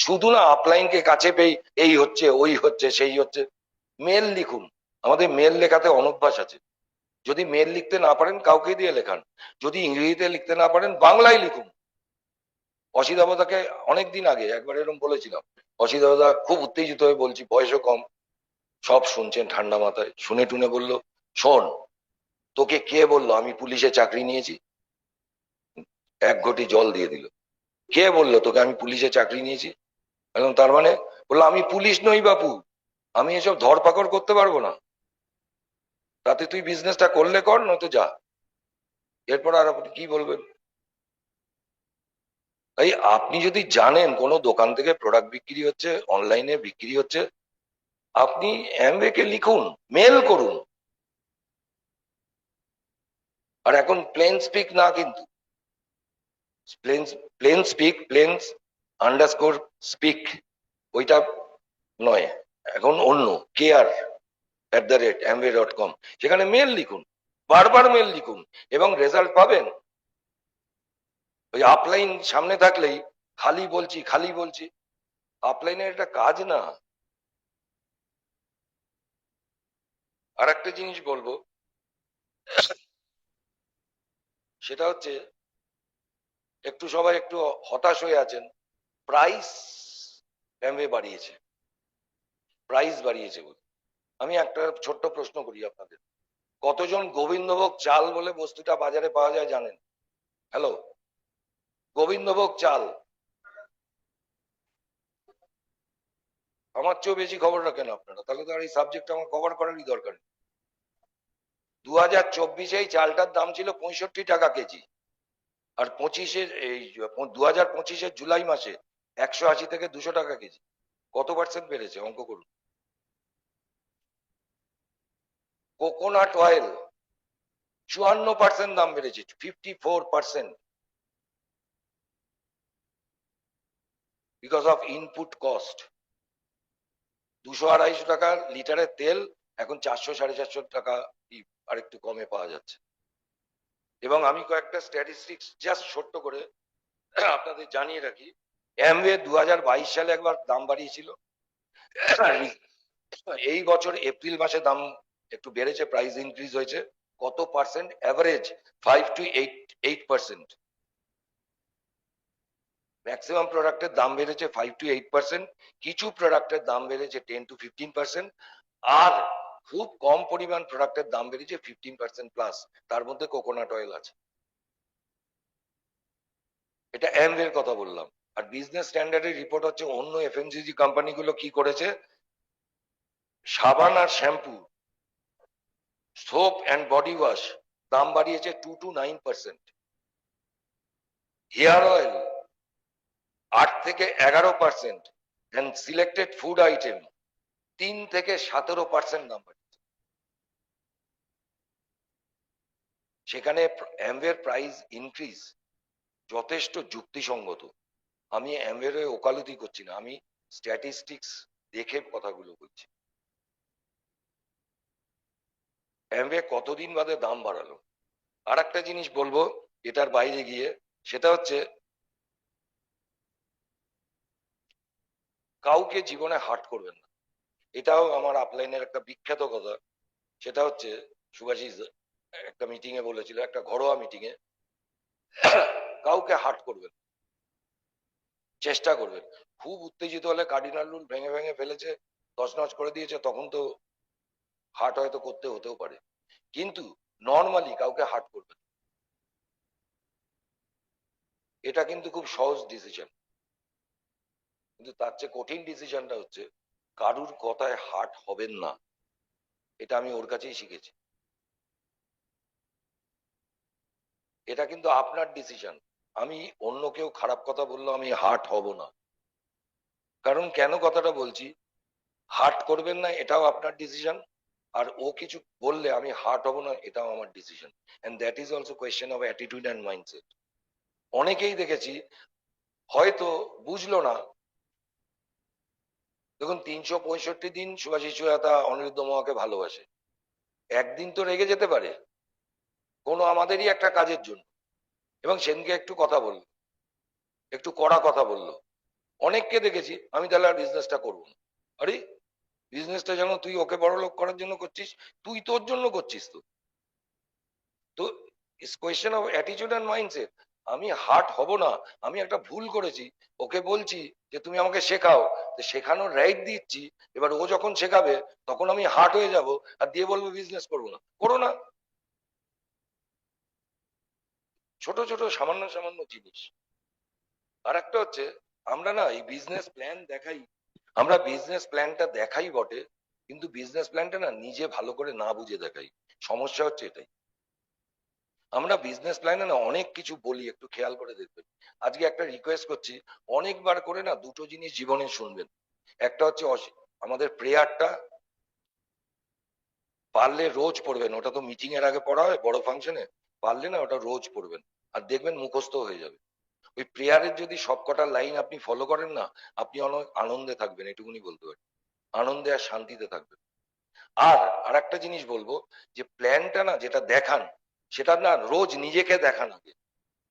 শুধু না আপলাইনকে কাছে পেয়ে এই হচ্ছে, ওই হচ্ছে, সেই হচ্ছে। মেল লিখুন, আমাদের মেল লেখাতে অনভ্যাস আছে। যদি মেল লিখতে না পারেন কাউকে দিয়ে লেখান, যদি ইংরেজিতে লিখতে না পারেন বাংলায় লিখুন। অসিতাবদাকে অনেকদিন আগে একবার এরকম বলেছিলাম, অসিতাবদা খুব উত্তেজিত হয়ে, বলছি বয়সও কম, সব শুনছেন ঠান্ডা মাথায়, শুনে টুনে বলল, শোন, তোকে কে বললো আমি পুলিশে চাকরি নিয়েছি? এক ঘটি জল দিয়ে দিল। কে বললো তোকে আমি পুলিশে চাকরি নিয়েছি? এখন তার মানে, বললো আমি পুলিশ নই বাপু, আমি এসব ধরপাকড় করতে পারবো না, তাতে তুই বিজনেসটা করলে কর, নয়তো যা। এরপর আর আপনি কি বলবেন? তাই আপনি যদি জানেন কোনো দোকান থেকে প্রোডাক্ট বিক্রি হচ্ছে, অনলাইনে বিক্রি হচ্ছে, আপনি অ্যামওয়ে কে লিখুন, মেল করুন। আর এখন প্লেন স্পিক না, কিন্তু plain plain speak, plain underscore speak, ওইটা নয়, এখন অন্য care@amway.com, সেখানে মেল লিখুন, বারবার মেল লিখুন, এবং রেজাল্ট পাবেন। ওই আপলাইন সামনে থাকলেই খালি বলছি, খালি বলছি, আপলাইনের এটা কাজ না। আর একটা জিনিস বলবো, সেটা হচ্ছে, একটু সবাই একটু হতাশ হয়ে আছেন, প্রাইস অ্যামওয়ে বাড়িয়েছে, প্রাইস বাড়িয়েছে বলে। আমি একটা ছোট্ট প্রশ্ন করি আপনাদের, কতজন গোবিন্দভোগ চাল বলে বস্তুটা বাজারে পাওয়া যায় জানেন? হ্যালো, গোবিন্দভোগ চাল, আমার চেয়েও বেশি খবর রাখেন আপনারা, তাহলে তো আর এই সাবজেক্ট আমার কভার করারই দরকার নেই। 2024 এই চালটার দাম ছিল 65 টাকা কেজি, আর 25-এর এই 2025-এর জুলাই মাসে 180 থেকে 200 টাকা কেজি। কত পার্সেন্ট বেড়েছে অঙ্ক করুন। কোকোনাট অয়েল 54% দাম বেড়েছে, 54%, বিকজ অফ ইনপুট কস্ট। 200-250 টাকা লিটারের তেল এখন 400-450 টাকা আর একটু কমে পাওয়া যাচ্ছে। এবং আমি কয়েকটা স্ট্যাটিস্টিক্স জাস্ট ছোট্ট করে আপনাদের জানিয়ে রাখি, অ্যামওয়ে 2022 সালে একবার দাম বাড়িয়েছিল, এই বছর এপ্রিল মাসে দাম একটু বেড়েছে, প্রাইস ইনক্রিজ হয়েছে। কত পার্সেন্ট? Average 5 to 8%। ম্যাক্সিমাম প্রোডাক্টের দাম বেড়েছে 5 to 8%, কিছু প্রোডাক্টের দাম বেড়েছে 10 to 15%, আর খুব কম পরিমাণ প্রোডাক্টের দাম বেড়েছে 15% প্লাস, তার মধ্যে কোকোনাট অয়েল আছে। এটা অ্যামওয়ের কথা বললাম। আর বিজনেস স্ট্যান্ডার্ডের রিপোর্ট হচ্ছে অন্য এফএমসিজি কোম্পানিগুলো কি করেছে, সাবান আর shampoo, soap and body wash দাম বাড়িয়েছে 2 to 9%, হেয়ার অয়েল 8 থেকে 11%, and সিলেক্টেড ফুড আইটেম 3 থেকে 17% দাম বাড়িয়েছে। সেখানে অ্যামওয়ের প্রাইস ইনক্রিজ যথেষ্ট যুক্তিসঙ্গত। আমি অ্যামওয়ের ওকালতি করছি না, আমি স্ট্যাটিস্টিক্স দেখে কথাগুলো বলছি। অ্যামওয়ে কতদিন বাদে দাম বাড়ালো? আর একটা জিনিস বলবো, এটার বাইরে গিয়ে, সেটা হচ্ছে কাউকে জীবনে হার্ট করবেন না। এটাও আমার আপলাইনের একটা বিখ্যাত কথা। সেটা হচ্ছে সুভাষিস একটা মিটিং এ বলেছিল, একটা ঘরোয়া মিটিং এ, কাউকে হার্ট করবেন না, চেষ্টা করবেন। খুব উত্তেজিত হলে কার্ডিনাল রুল ভেঙে ভেঙে ফেলেছে, তছনছ করে দিয়েছে, তখন তো হার্ট হয়তো করতে হতেও পারে, কিন্তু নর্মালি কাউকে হার্ট করবেন না। এটা কিন্তু খুব সহজ ডিসিশন, কিন্তু তার চেয়ে কঠিন ডিসিশনটা হচ্ছে কারুর কথায় হার্ট হবেন না। এটা আমি ওর কাছেই শিখেছি। এটা কিন্তু আপনার ডিসিশন। আমি অন্য কেউ খারাপ কথা বললো আমি হার্ট হব না। কারণ কেন কথাটা বলছি, হার্ট করবেন না এটাও আপনার ডিসিশন, আর ও কিছু বললে আমি হার্ট হব না এটাও আমার decision. And that is also question of attitude and mindset. অনেকেই দেখেছি হয়তো বুঝলো না। দেখুন 365 দিন সুভাষিস সুজাতা অনিরুদ্ধ মহাকে ভালোবাসে, একদিন তো রেগে যেতে পারে কোনো আমাদেরই একটা কাজের জন্য, এবং সেদিনকে একটু কথা বললো, একটু কড়া কথা বললো। অনেককে দেখেছি আমি তাহলে আর বিজনেসটা করবো না। আরে বিজনেসটা যেন তুই ওকে বড়লোক করার জন্য করছিস, তুই তোর জন্য করছিস। তো তো it's question of attitude and mindset. আমি হার্ট হব না, আমি একটা ভুল করেছি, ওকে বলছি যে তুমি আমাকে শেখাও, তো শেখানোর রাইট দিচ্ছি। এবার ও যখন শেখাবে তখন আমি হার্ট হয়ে যাব আর দিয়ে বলবো বিজনেস করবো না, করো না। ছোট ছোট সামান্য সামান্য জিনিস। আর একটা হচ্ছে আমরা না এই বিজনেস প্ল্যান দেখাই, আমরা বিজনেস প্ল্যানটা দেখাই বটে, কিন্তু বিজনেস প্ল্যানটা না নিজে ভালো করে না বুঝে দেখাই। সমস্যা হচ্ছে এটাই। আমরা বিজনেস প্ল্যানে না অনেক কিছু বলি, একটু খেয়াল করে দেখবেন। আজকে একটা রিকোয়েস্ট করছি, অনেকবার করে না দুটো জিনিস জীবনে শুনবেন। একটা হচ্ছে আমাদের প্রেয়ারটা পারলে রোজ পড়বেন। ওটা তো মিটিং এর আগে পড়া হয় বড় ফাংশনে, পারলে না ওটা রোজ পড়বেন, আর দেখবেন মুখস্থ হয়ে যাবে। ওই প্রেয়ারের যদি সবকটা লাইন আপনি ফলো করেন না, আপনি অনেক আনন্দে থাকবেন, এটুকুনি বলতে পারি। আনন্দে আর শান্তিতে থাকবেন। আর আরেকটা জিনিস বলবো, যে প্ল্যানটা না যেটা দেখান, সেটা না রোজ নিজেকে দেখান আগে।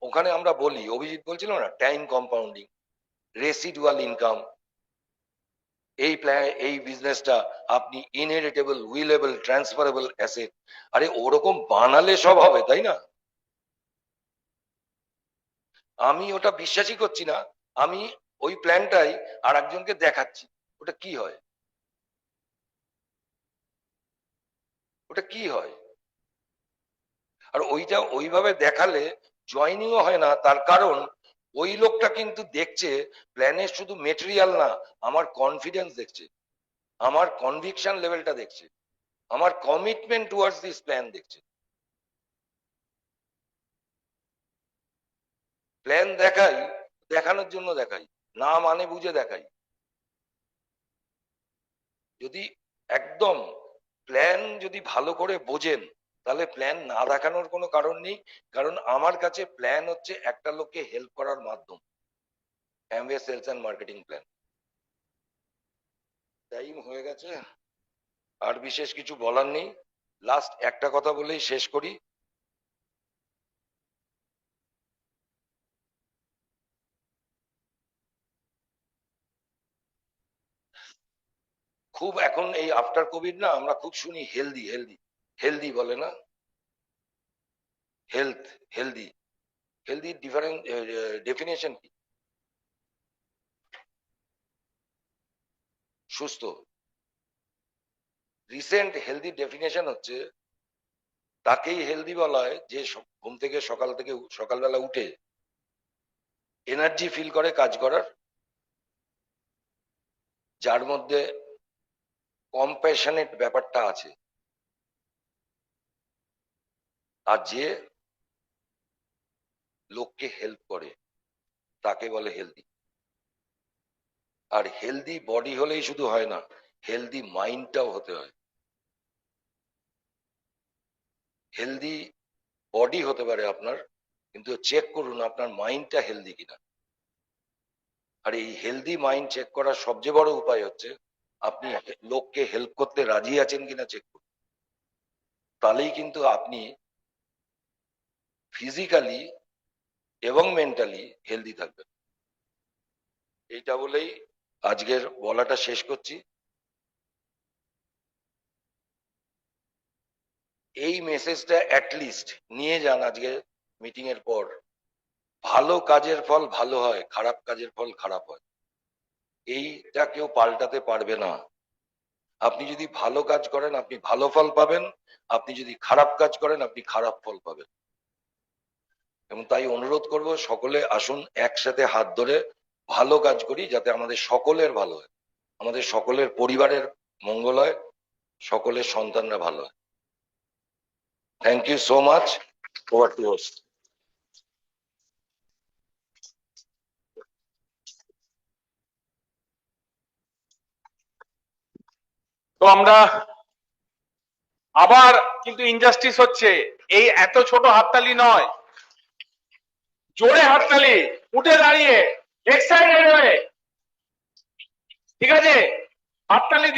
ওখানে আমরা বলি, অভিজিৎ বলছিল না, টাইম কম্পাউন্ডিং, রেসিডুয়াল ইনকাম, এই প্ল্যান, এই বিজনেসটা আপনি ইনহেরিটেবল, উইলেবল, ট্রান্সফারেবল অ্যাসেট। আরে ওরকম বানালে সব হবে, তাই না? আমি ওটা বিশ্বাসই করছি না, আমি ওই প্ল্যানটাই আর একজনকে দেখাচ্ছি, ওটা কি হয়? ওটা কি হয়? আর ওইটা ওইভাবে দেখালে জয়নিংও হয় না। তার কারণ ওই লোকটা কিন্তু দেখছে প্ল্যানের শুধু মেটেরিয়াল না, আমার কনফিডেন্স দেখছে, আমার কনভিকশন লেভেলটা দেখছে, আমার কমিটমেন্ট টুয়ার্ডস দিস প্ল্যান দেখছে। প্ল্যান দেখাই দেখানোর জন্য দেখাই, না মানে বুঝে দেখাই। যদি একদম প্ল্যান যদি ভালো করে বোঝেন, তাহলে প্ল্যান না দেখানোর কোনো কারণ নেই। কারণ আমার কাছে প্ল্যান হচ্ছে একটা লোককে হেল্প করার মাধ্যম। Amway sales and marketing plan. Time হয়ে গেছে, আর বিশেষ কিছু বলার নেই। লাস্ট একটা কথা বলেই শেষ করি। খুব এখন এই আফটার কোভিড না আমরা খুব শুনি হেলদি হেলদি হেলদি, বলে না health, healthy. Healthy different definition কি? সুস্থ। রিসেন্ট হেলদি ডেফিনেশন হচ্ছে, তাকেই হেলদি বলা হয় যে ঘুম থেকে সকালবেলা উঠে এনার্জি ফিল করে কাজ করার, যার মধ্যে কম্প্যাশনেট ব্যাপারটা আছে, আর যে লোককে হেল্প করে তাকে বলে হেলদি। আর হেলদি বডি হলেই শুধু হয় না, হেলদি মাইন্ডটাও হতে হয়। হেলদি বডি হতে পারে আপনার, কিন্তু চেক করুন আপনার মাইন্ডটা হেলদি কিনা। আর এই হেলদি মাইন্ড চেক করার সবচেয়ে বড় উপায় হচ্ছে আপনি লোককে হেল্প করতে রাজি আছেন কিনা চেক করুন। তাহলেই কিন্তু আপনি ফিজিক্যালি এবং মেন্টালি হেলদি থাকবেন। এইটা বলেই আজকের বলাটা শেষ করছি। এই মেসেজটা অ্যাটলিস্ট নিয়ে যান আজকে মিটিং এর পর। ভালো কাজের ফল ভালো হয়, খারাপ কাজের ফল খারাপ হয়। এইটা কেউ পাল্টাতে পারবে না। আপনি যদি ভালো কাজ করেন আপনি ভালো ফল পাবেন, আপনি যদি খারাপ কাজ করেন আপনি খারাপ ফল পাবেন। এবং তাই অনুরোধ করব সকলে আসুন একসাথে হাত ধরে ভালো কাজ করি, যাতে আমাদের সকলের ভালো হয়, আমাদের সকলের পরিবারের মঙ্গল হয়, সকলের সন্তানরা ভালো হয়। Thank you so much. Over to host. তো আমরা আবার কিন্তু ইনজাস্টিস হচ্ছে, এই এত ছোট হাততালি নয়, জোরে হাততালি, উঠে দাঁড়িয়ে এক্সাইটেড হয়ে, ঠিক আছে, হাততালি